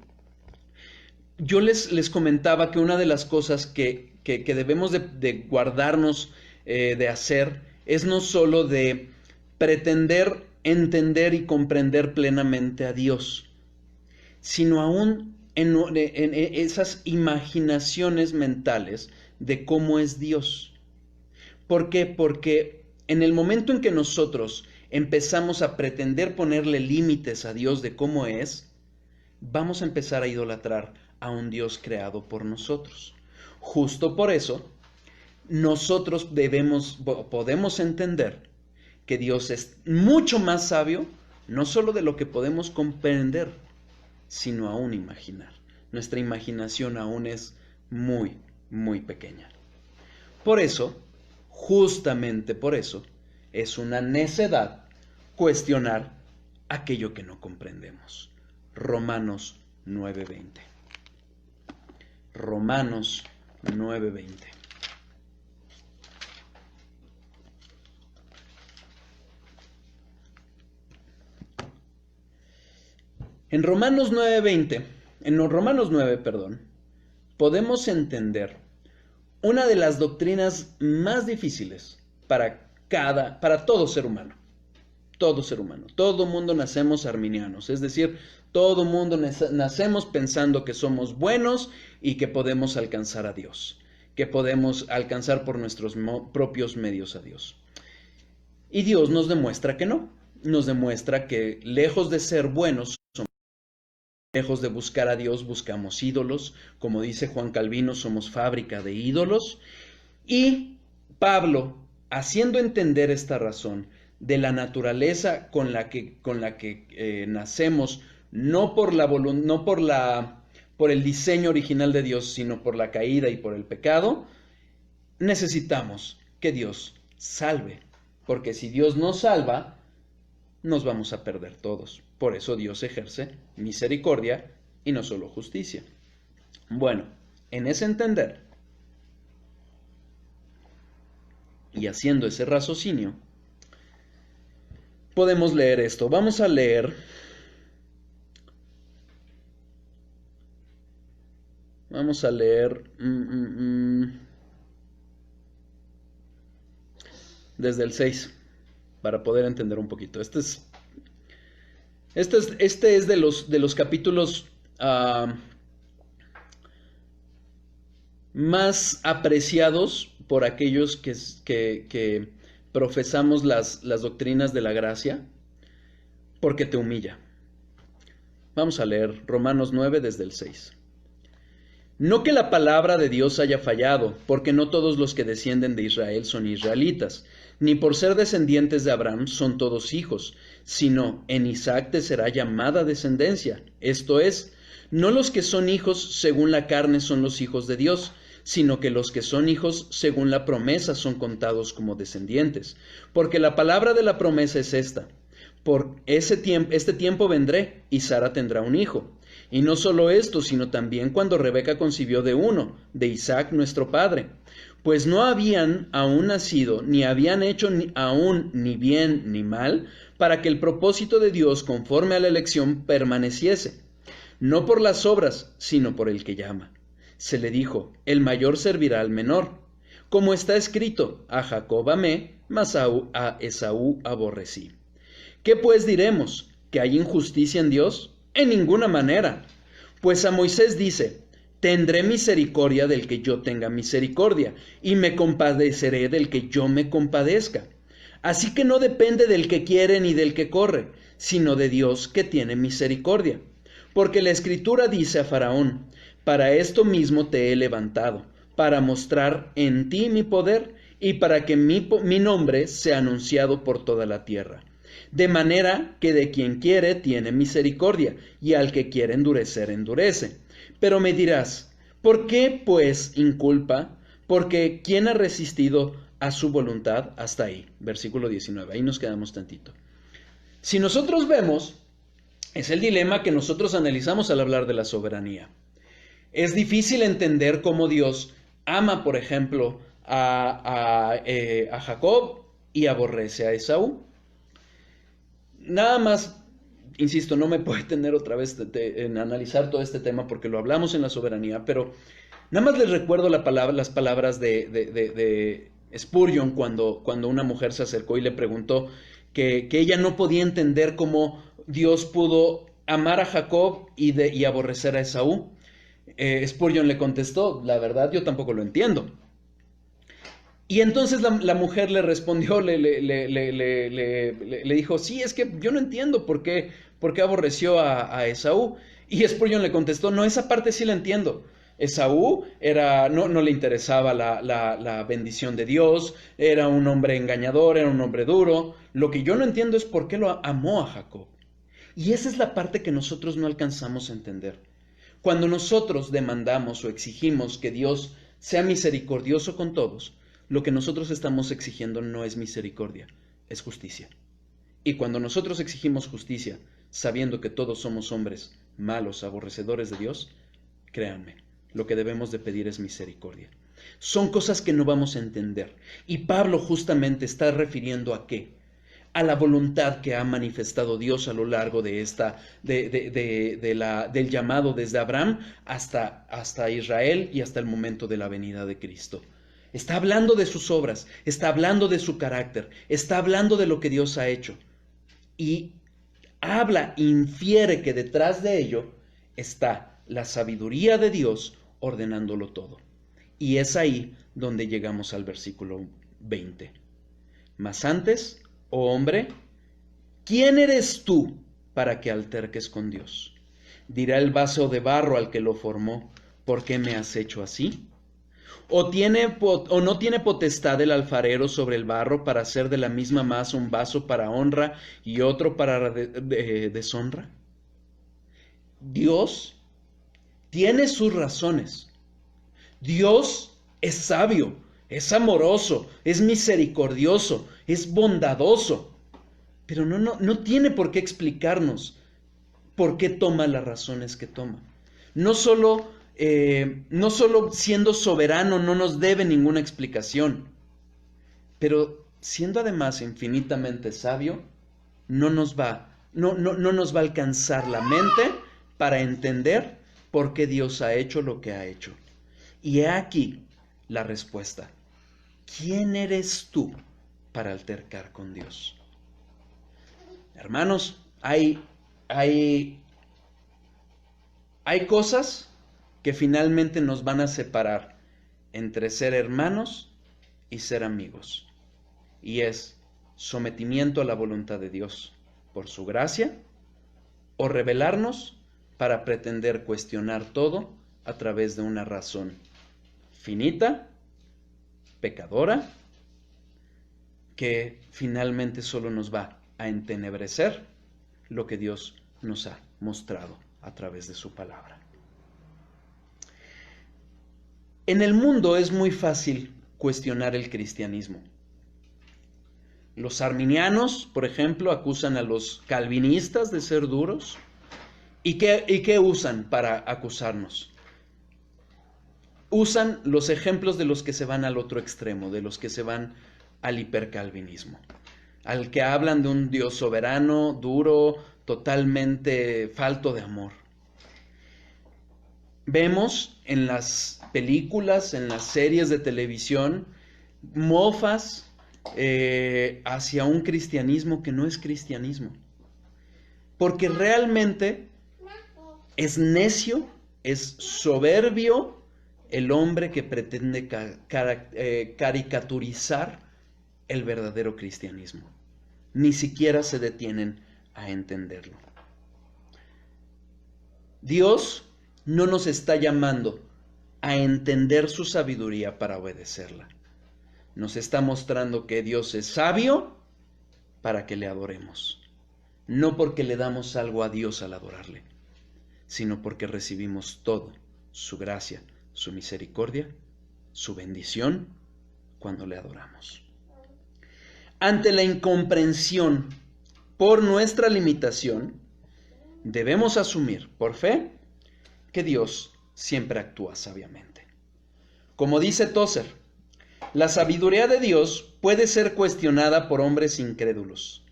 Yo les comentaba que una de las cosas que debemos de guardarnos de hacer es no solo de pretender entender y comprender plenamente a Dios, sino aún en esas imaginaciones mentales de cómo es Dios. ¿Por qué? Porque en el momento en que nosotros empezamos a pretender ponerle límites a Dios de cómo es, vamos a empezar a idolatrar a un Dios creado por nosotros. Justo por eso, nosotros podemos entender que Dios es mucho más sabio, no solo de lo que podemos comprender, sino aún imaginar. Nuestra imaginación aún es muy, muy pequeña. Por eso, justamente por eso, es una necedad cuestionar aquello que no comprendemos. Romanos 9:20. Romanos 9:20. En Romanos 9, podemos entender una de las doctrinas más difíciles para todo ser humano. Todo ser humano. Todo mundo nacemos arminianos, es decir, todo mundo nacemos pensando que somos buenos y que podemos alcanzar a Dios, que podemos alcanzar por nuestros propios medios a Dios. Y Dios nos demuestra que no. Nos demuestra que lejos de ser buenos, lejos de buscar a Dios, buscamos ídolos. Como dice Juan Calvino, somos fábrica de ídolos. Y Pablo, haciendo entender esta razón de la naturaleza con la que nacemos, no por el diseño original de Dios, sino por la caída y por el pecado, necesitamos que Dios salve. Porque si Dios no salva, nos vamos a perder todos. Por eso Dios ejerce misericordia y no solo justicia. Bueno, en ese entender y haciendo ese raciocinio, podemos leer esto. Vamos a leer desde el 6 para poder entender un poquito. Este es de los capítulos más apreciados por aquellos que profesamos las doctrinas de la gracia, porque te humilla. Vamos a leer Romanos 9 desde el 6. No que la palabra de Dios haya fallado, porque no todos los que descienden de Israel son israelitas, ni por ser descendientes de Abraham son todos hijos, sino en Isaac te será llamada descendencia. Esto es, no los que son hijos según la carne son los hijos de Dios, sino que los que son hijos según la promesa son contados como descendientes. Porque la palabra de la promesa es esta: por este tiempo vendré, y Sara tendrá un hijo. Y no solo esto, sino también cuando Rebeca concibió de uno, de Isaac nuestro padre. Pues no habían aún nacido, ni habían hecho aún ni bien ni mal, para que el propósito de Dios conforme a la elección permaneciese. No por las obras, sino por el que llama. Se le dijo, el mayor servirá al menor. Como está escrito, a Jacob amé, mas a Esaú aborrecí. ¿Qué pues diremos? ¿Que hay injusticia en Dios? En ninguna manera. Pues a Moisés dice, tendré misericordia del que yo tenga misericordia, y me compadeceré del que yo me compadezca. Así que no depende del que quiere ni del que corre, sino de Dios que tiene misericordia. Porque la Escritura dice a Faraón, para esto mismo te he levantado, para mostrar en ti mi poder, y para que mi nombre sea anunciado por toda la tierra. De manera que de quien quiere tiene misericordia, y al que quiere endurecer, endurece. Pero me dirás, ¿por qué pues inculpa? Porque ¿quién ha resistido a su voluntad? Hasta ahí, versículo 19, ahí nos quedamos tantito. Si nosotros vemos, es el dilema que nosotros analizamos al hablar de la soberanía. Es difícil entender cómo Dios ama, por ejemplo, a Jacob y aborrece a Esaú. Nada más, insisto, no me puedo detener otra vez en analizar todo este tema porque lo hablamos en la soberanía, pero nada más les recuerdo las palabras de Spurgeon cuando una mujer se acercó y le preguntó que ella no podía entender cómo Dios pudo amar a Jacob y aborrecer a Esaú. Spurgeon le contestó, la verdad yo tampoco lo entiendo. Y entonces la mujer le respondió, le dijo, sí, es que yo no entiendo por qué aborreció a Esaú. Y Spurgeon le contestó, no, esa parte sí la entiendo. Esaú no le interesaba la bendición de Dios, era un hombre engañador, era un hombre duro. Lo que yo no entiendo es por qué lo amó a Jacob. Y esa es la parte que nosotros no alcanzamos a entender. Cuando nosotros demandamos o exigimos que Dios sea misericordioso con todos, lo que nosotros estamos exigiendo no es misericordia, es justicia. Y cuando nosotros exigimos justicia, sabiendo que todos somos hombres malos, aborrecedores de Dios, créanme, lo que debemos de pedir es misericordia. Son cosas que no vamos a entender. Y Pablo justamente está refiriendo a ¿qué? A la voluntad que ha manifestado Dios a lo largo de del llamado desde Abraham hasta Israel y hasta el momento de la venida de Cristo. Está hablando de sus obras, está hablando de su carácter, está hablando de lo que Dios ha hecho. Y infiere que detrás de ello está la sabiduría de Dios ordenándolo todo. Y es ahí donde llegamos al versículo 20. Mas antes, oh hombre, ¿quién eres tú para que alterques con Dios? Dirá el vaso de barro al que lo formó, ¿por qué me has hecho así? ¿O no tiene potestad el alfarero sobre el barro para hacer de la misma masa un vaso para honra y otro para deshonra? Dios tiene sus razones. Dios es sabio, es amoroso, es misericordioso, es bondadoso, pero no tiene por qué explicarnos por qué toma las razones que toma. No solo siendo soberano no nos debe ninguna explicación, pero siendo además infinitamente sabio, no nos va a alcanzar la mente para entender por qué Dios ha hecho lo que ha hecho. Y he aquí la respuesta. ¿Quién eres tú para altercar con Dios? Hermanos, hay cosas que finalmente nos van a separar entre ser hermanos y ser amigos. Y es sometimiento a la voluntad de Dios por su gracia o rebelarnos para pretender cuestionar todo a través de una razón finita, pecadora, que finalmente solo nos va a entenebrecer lo que Dios nos ha mostrado a través de su palabra. En el mundo es muy fácil cuestionar el cristianismo. Los arminianos, por ejemplo, acusan a los calvinistas de ser duros ¿Y qué usan para acusarnos? Usan los ejemplos de los que se van al otro extremo, de los que se van al hipercalvinismo, al que hablan de un Dios soberano, duro, totalmente falto de amor. Vemos en las películas, en las series de televisión, mofas hacia un cristianismo que no es cristianismo. Porque realmente es necio, es soberbio el hombre que pretende caricaturizar el verdadero cristianismo. Ni siquiera se detienen a entenderlo. Dios no nos está llamando a entender su sabiduría para obedecerla. Nos está mostrando que Dios es sabio para que le adoremos. No porque le damos algo a Dios al adorarle, sino porque recibimos todo, su gracia, su misericordia, su bendición, cuando le adoramos. Ante la incomprensión por nuestra limitación, debemos asumir, por fe, que Dios siempre actúa sabiamente. Como dice Tozer, la sabiduría de Dios puede ser cuestionada por hombres incrédulos.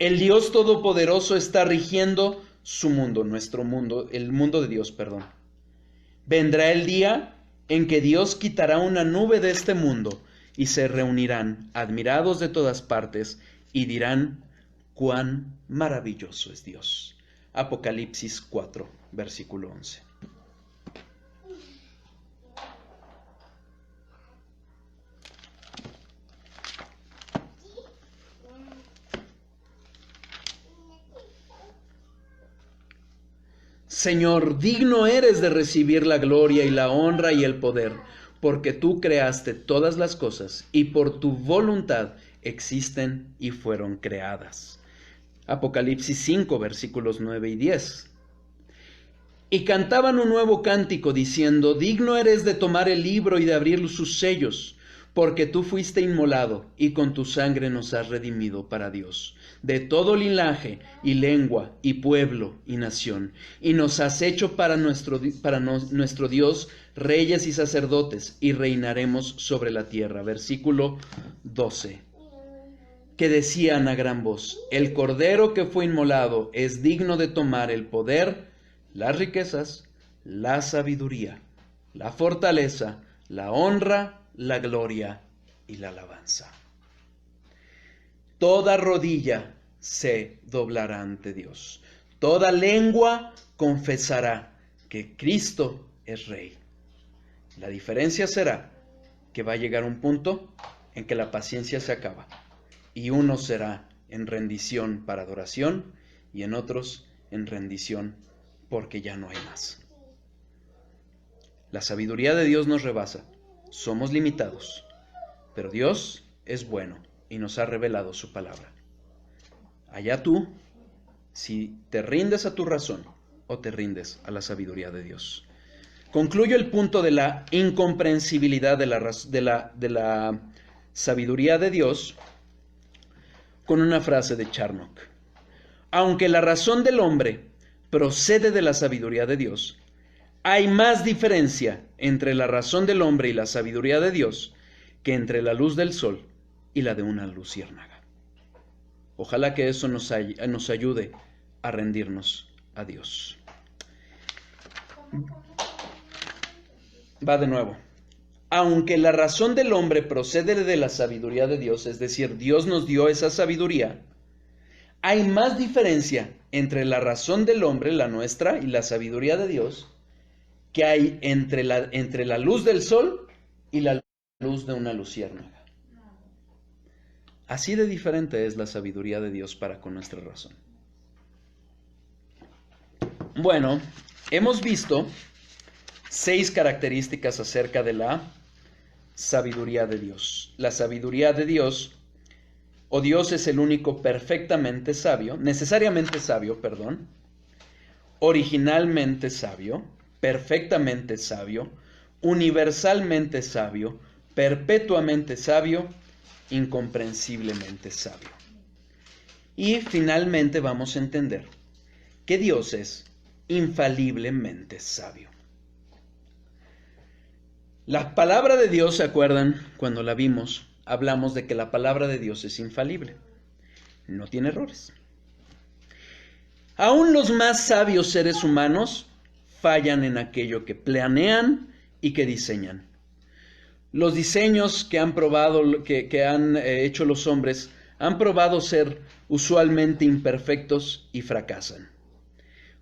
El Dios Todopoderoso está rigiendo su mundo, nuestro mundo, el mundo de Dios, perdón. Vendrá el día en que Dios quitará una nube de este mundo y se reunirán, admirados de todas partes, y dirán, cuán maravilloso es Dios. Apocalipsis 4, versículo 11. Señor, digno eres de recibir la gloria y la honra y el poder, porque tú creaste todas las cosas y por tu voluntad existen y fueron creadas. Apocalipsis 5, versículos 9 y 10. Y cantaban un nuevo cántico diciendo, digno eres de tomar el libro y de abrir sus sellos, porque tú fuiste inmolado y con tu sangre nos has redimido para Dios, de todo linaje y lengua y pueblo y nación, y nos has hecho para nuestro Dios reyes y sacerdotes, y reinaremos sobre la tierra. Versículo 12. Que decían a gran voz, el Cordero que fue inmolado es digno de tomar el poder, las riquezas, la sabiduría, la fortaleza, la honra, la gloria y la alabanza. Toda rodilla se doblará ante Dios. Toda lengua confesará que Cristo es Rey. La diferencia será que va a llegar un punto en que la paciencia se acaba y uno será en rendición para adoración y en otros en rendición porque ya no hay más. La sabiduría de Dios nos rebasa. Somos limitados, pero Dios es bueno y nos ha revelado su palabra. Allá tú, si te rindes a tu razón o te rindes a la sabiduría de Dios. Concluyo el punto de la incomprensibilidad de la sabiduría de Dios con una frase de Charnock. Aunque la razón del hombre procede de la sabiduría de Dios, hay más diferencia entre la razón del hombre y la sabiduría de Dios que entre la luz del sol y la de una luciérnaga. Ojalá que eso nos ayude a rendirnos a Dios. Va de nuevo. Aunque la razón del hombre procede de la sabiduría de Dios, es decir, Dios nos dio esa sabiduría, hay más diferencia entre la razón del hombre, la nuestra, y la sabiduría de Dios, que hay entre la luz del sol y la luz de una luciérnaga. Así de diferente es la sabiduría de Dios para con nuestra razón. Bueno, hemos visto 6 características acerca de la sabiduría de Dios. La sabiduría de Dios, o Dios es el único perfectamente sabio, necesariamente sabio, perdón, originalmente sabio, perfectamente sabio, universalmente sabio, perpetuamente sabio, incomprensiblemente sabio. Y finalmente vamos a entender que Dios es infaliblemente sabio. La palabra de Dios, ¿se acuerdan? Cuando la vimos, hablamos de que la palabra de Dios es infalible. No tiene errores. Aún los más sabios seres humanos fallan en aquello que planean y que diseñan. Los diseños que han probado, que han hecho los hombres, han probado ser usualmente imperfectos y fracasan.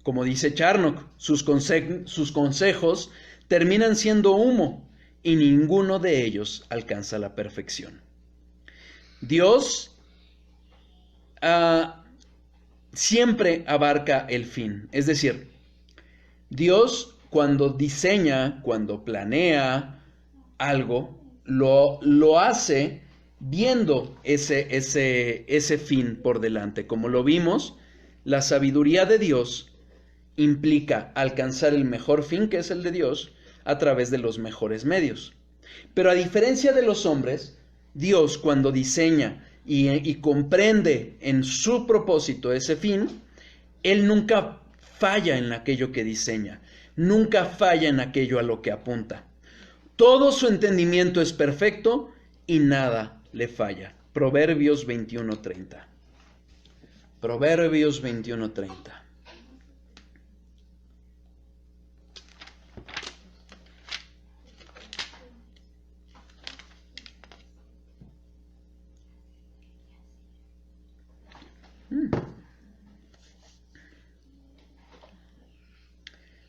Como dice Charnock, sus consejos terminan siendo humo y ninguno de ellos alcanza la perfección. Dios siempre abarca el fin, es decir, Dios cuando diseña, cuando planea algo, lo hace viendo ese fin por delante. Como lo vimos, la sabiduría de Dios implica alcanzar el mejor fin, que es el de Dios, a través de los mejores medios. Pero a diferencia de los hombres, Dios cuando diseña y comprende en su propósito ese fin, Él nunca falla en aquello que diseña, nunca falla en aquello a lo que apunta. Todo su entendimiento es perfecto y nada le falla. Proverbios 21:30. Proverbios 21:30.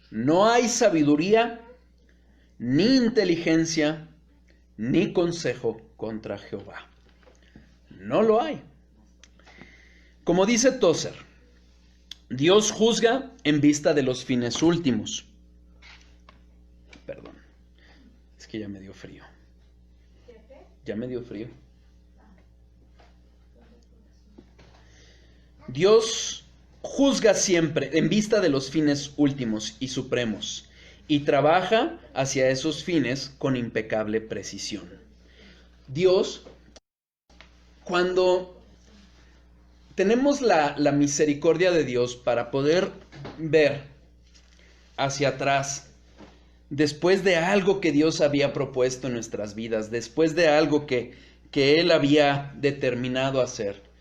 No hay sabiduría, ni inteligencia, ni consejo contra Jehová. No lo hay. Como dice Tozer, Dios juzga en vista de los fines últimos. Perdón, es que ya me dio frío. Ya me dio frío. Dios juzga siempre en vista de los fines últimos y supremos y trabaja hacia esos fines con impecable precisión. Dios, cuando tenemos la misericordia de Dios para poder ver hacia atrás, después de algo que Dios había propuesto en nuestras vidas, después de algo que Él había determinado hacer,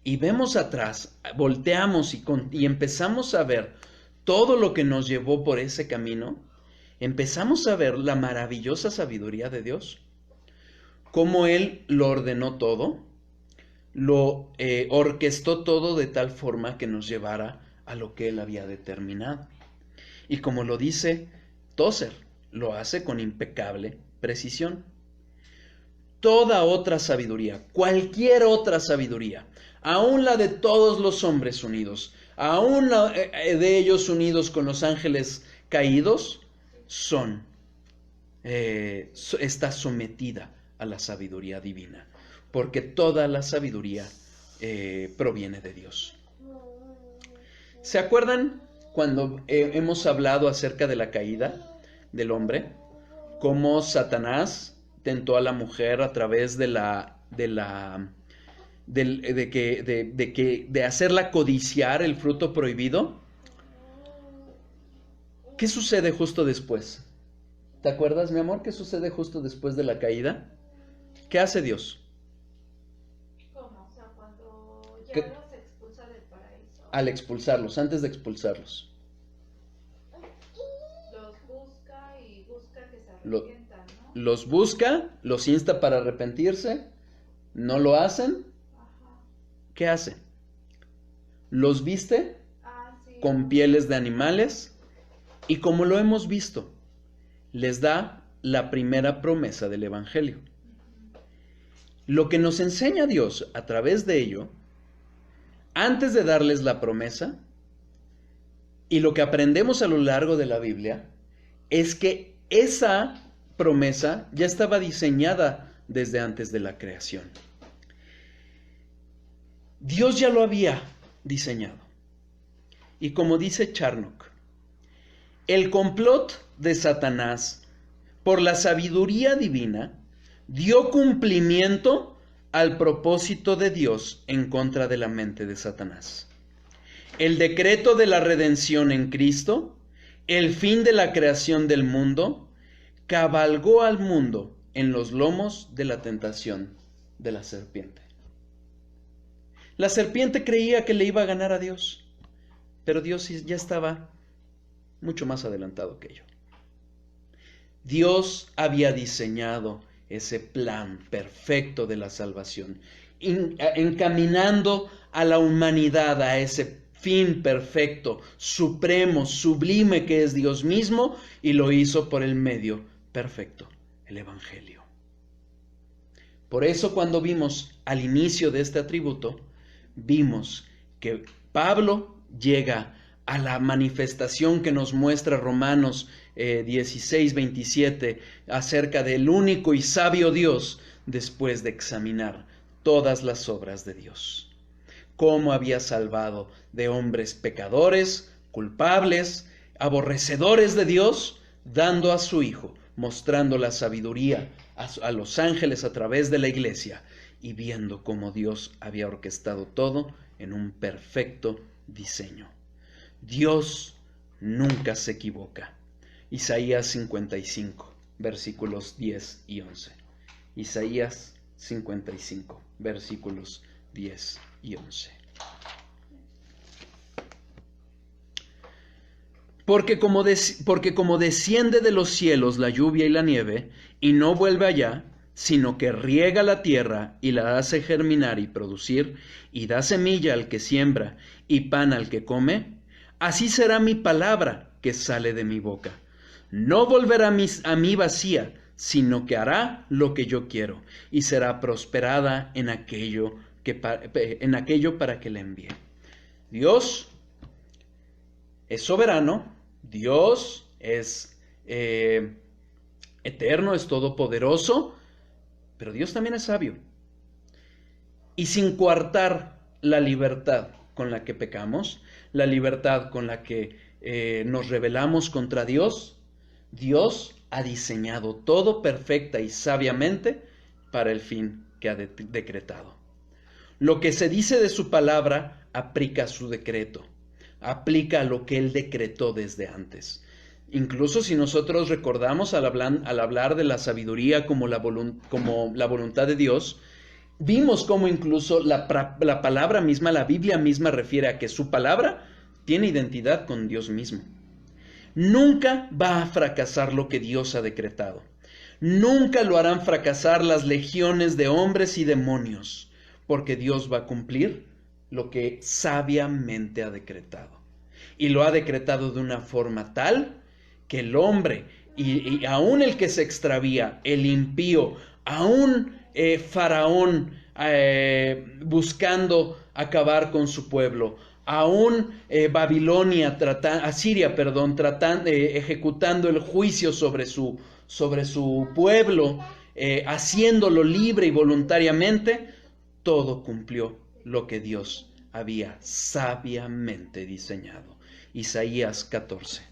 y vemos atrás, volteamos y empezamos a ver todo lo que nos llevó por ese camino, empezamos a ver la maravillosa sabiduría de Dios, cómo Él lo ordenó todo, lo orquestó todo de tal forma que nos llevara a lo que Él había determinado. Y como lo dice Tozer, lo hace con impecable precisión. Toda otra sabiduría, cualquier otra sabiduría, aún la de todos los hombres unidos, aún la de ellos unidos con los ángeles caídos, está sometida a la sabiduría divina, porque toda la sabiduría proviene de Dios. ¿Se acuerdan cuando hemos hablado acerca de la caída del hombre? Cómo Satanás tentó a la mujer a través de hacerla codiciar el fruto prohibido. ¿Qué sucede justo después? ¿Te acuerdas, mi amor? ¿Qué sucede justo después de la caída? ¿Qué hace Dios? ¿Cómo? O sea, cuando ya los expulsa del paraíso. Al expulsarlos, antes de expulsarlos. Los busca y busca que se arrepientan, ¿no? Los busca, los insta para arrepentirse, no lo hacen. Ajá. ¿Qué hace? Los viste Sí. con pieles de animales y, como lo hemos visto, les da la primera promesa del Evangelio. Lo que nos enseña Dios a través de ello, antes de darles la promesa, y lo que aprendemos a lo largo de la Biblia, es que esa promesa ya estaba diseñada desde antes de la creación. Dios ya lo había diseñado. Y como dice Charnock, el complot de Satanás por la sabiduría divina dio cumplimiento al propósito de Dios en contra de la mente de Satanás. el decreto de la redención en Cristo, el fin de la creación del mundo, cabalgó al mundo en los lomos de la tentación de la serpiente. La serpiente creía que le iba a ganar a Dios, pero Dios ya estaba mucho más adelantado que ello. Dios había diseñado ese plan perfecto de la salvación, encaminando a la humanidad a ese fin perfecto, supremo, sublime que es Dios mismo, y lo hizo por el medio perfecto, el Evangelio. Por eso cuando vimos al inicio de este atributo, vimos que Pablo llega a la manifestación que nos muestra Romanos 16, 27 acerca del único y sabio Dios después de examinar todas las obras de Dios. Cómo había salvado de hombres pecadores, culpables, aborrecedores de Dios, dando a su Hijo, mostrando la sabiduría a los ángeles a través de la iglesia y viendo cómo Dios había orquestado todo en un perfecto diseño. Dios nunca se equivoca. Isaías 55, versículos 10 y 11. Isaías 55, versículos 10 y 11. Porque como desciende de los cielos la lluvia y la nieve, y no vuelve allá, sino que riega la tierra y la hace germinar y producir, y da semilla al que siembra y pan al que come, así será mi palabra que sale de mi boca. No volverá a mí vacía, sino que hará lo que yo quiero, y será prosperada en aquello para que la envíe. Dios es soberano, Dios es eterno, es todopoderoso, pero Dios también es sabio. Y sin coartar la libertad con la que pecamos, la libertad con la que nos rebelamos contra Dios, Dios ha diseñado todo perfecta y sabiamente para el fin que ha decretado. Lo que se dice de su palabra aplica a su decreto, aplica a lo que Él decretó desde antes. Incluso si nosotros recordamos al hablar de la sabiduría como la voluntad de Dios, vimos cómo incluso la palabra misma, la Biblia misma refiere a que su palabra tiene identidad con Dios mismo. Nunca va a fracasar lo que Dios ha decretado. Nunca lo harán fracasar las legiones de hombres y demonios, porque Dios va a cumplir lo que sabiamente ha decretado. Y lo ha decretado de una forma tal que el hombre, y aún el que se extravía, el impío, aún Faraón buscando acabar con su pueblo, aún Asiria, ejecutando el juicio sobre su pueblo, haciéndolo libre y voluntariamente, todo cumplió lo que Dios había sabiamente diseñado. Isaías 14,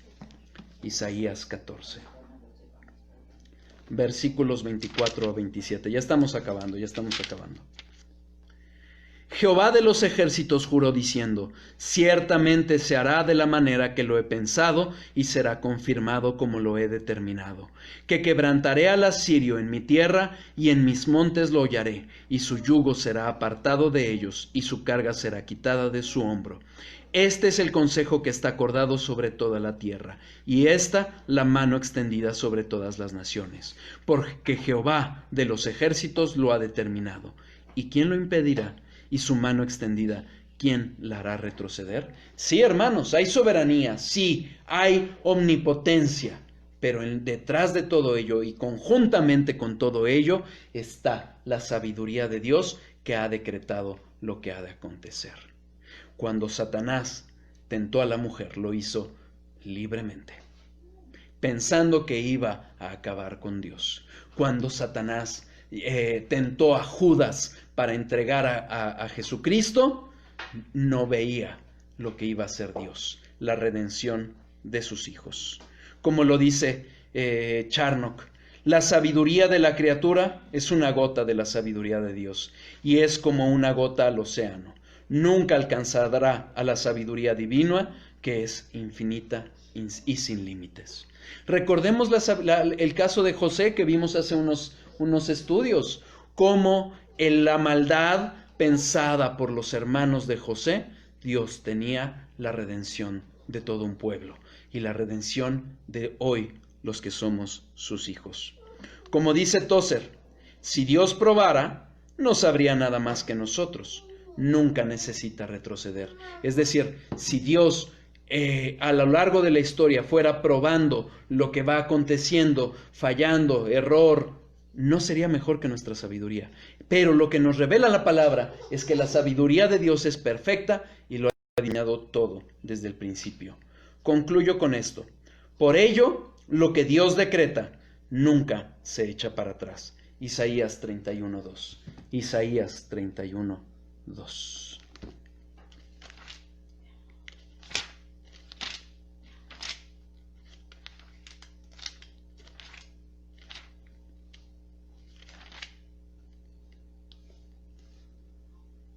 versículos 24 a 27. Ya estamos acabando. Jehová de los ejércitos juró diciendo: ciertamente se hará de la manera que lo he pensado, y será confirmado como lo he determinado, que quebrantaré al asirio en mi tierra, y en mis montes lo hollaré, y su yugo será apartado de ellos, y su carga será quitada de su hombro. Este es el consejo que está acordado sobre toda la tierra, y esta la mano extendida sobre todas las naciones, porque Jehová de los ejércitos lo ha determinado. ¿Y quién lo impedirá? Y su mano extendida, ¿quién la hará retroceder? Sí, hermanos, hay soberanía, sí, hay omnipotencia, pero detrás de todo ello y conjuntamente con todo ello está la sabiduría de Dios que ha decretado lo que ha de acontecer. Cuando Satanás tentó a la mujer, lo hizo libremente, pensando que iba a acabar con Dios. Cuando Satanás tentó a Judas para entregar a Jesucristo, no veía lo que iba a hacer Dios, la redención de sus hijos. Como lo dice Charnock, la sabiduría de la criatura es una gota de la sabiduría de Dios, y es como una gota al océano. nunca alcanzará a la sabiduría divina, que es infinita y sin límites. Recordemos el caso de José que vimos hace unos estudios, cómo en la maldad pensada por los hermanos de José, Dios tenía la redención de todo un pueblo y la redención de hoy los que somos sus hijos. Como dice Tozer, si Dios probara, no sabría nada más que nosotros. Nunca necesita retroceder. Es decir, si Dios a lo largo de la historia fuera probando lo que va aconteciendo, fallando, error, no sería mejor que nuestra sabiduría. Pero lo que nos revela la palabra es que la sabiduría de Dios es perfecta y lo ha diseñado todo desde el principio. Concluyo con esto. Por ello, lo que Dios decreta nunca se echa para atrás. Isaías 31:2. Isaías 31:2.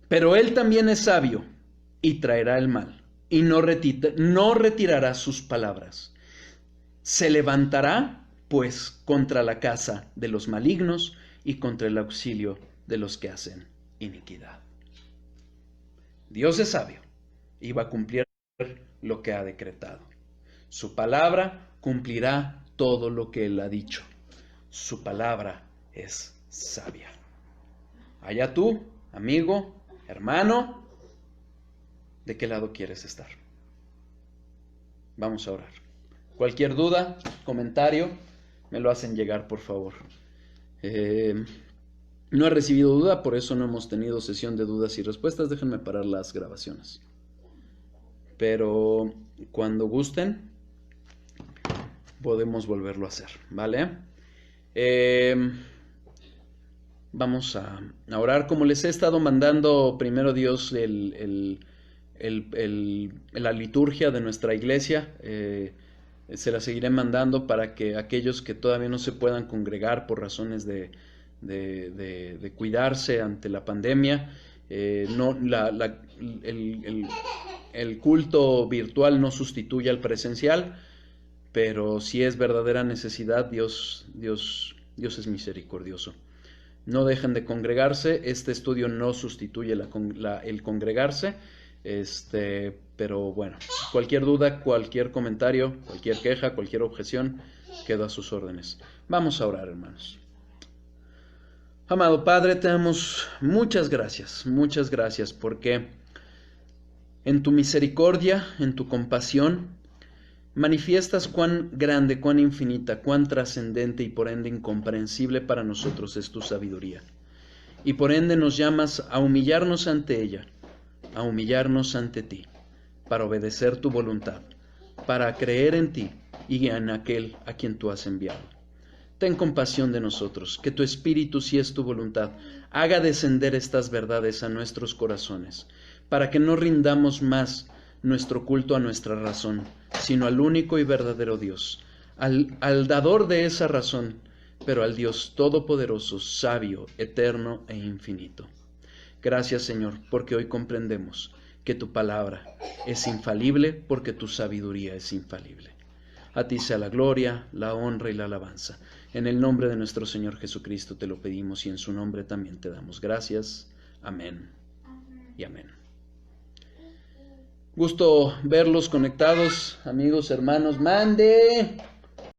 Pero él también es sabio y traerá el mal, y no retirará sus palabras. Se levantará, pues, contra la casa de los malignos y contra el auxilio de los que hacen iniquidad. Dios es sabio y va a cumplir lo que ha decretado. Su palabra cumplirá todo lo que él ha dicho. Su palabra es sabia. Allá tú, amigo, hermano, ¿de qué lado quieres estar? Vamos a orar. Cualquier duda, comentario, me lo hacen llegar, por favor. No he recibido duda, por eso no hemos tenido sesión de dudas y respuestas. Déjenme parar las grabaciones. Pero cuando gusten, podemos volverlo a hacer, ¿vale? Vamos a orar. Como les he estado mandando, primero Dios, la liturgia de nuestra iglesia, se la seguiré mandando para que aquellos que todavía no se puedan congregar por razones de cuidarse ante la pandemia, el culto virtual no sustituye al presencial, pero si es verdadera necesidad, Dios es misericordioso. No dejen de congregarse. Este estudio no sustituye el congregarse. Pero bueno, cualquier duda, cualquier comentario, cualquier queja, cualquier objeción, quedo a sus órdenes. Vamos a orar, hermanos. Amado Padre, te damos muchas gracias porque en tu misericordia, en tu compasión, manifiestas cuán grande, cuán infinita, cuán trascendente y por ende incomprensible para nosotros es tu sabiduría. Y por ende nos llamas a humillarnos ante ella, a humillarnos ante ti, para obedecer tu voluntad, para creer en ti y en aquel a quien tú has enviado. Ten compasión de nosotros, que tu Espíritu, si es tu voluntad, haga descender estas verdades a nuestros corazones, para que no rindamos más nuestro culto a nuestra razón, sino al único y verdadero Dios, al dador de esa razón, pero al Dios todopoderoso, sabio, eterno e infinito. Gracias, Señor, porque hoy comprendemos que tu palabra es infalible, porque tu sabiduría es infalible. A ti sea la gloria, la honra y la alabanza. En el nombre de nuestro Señor Jesucristo te lo pedimos y en su nombre también te damos gracias. Amén y amén. Gusto verlos conectados, amigos, hermanos. ¡Mande!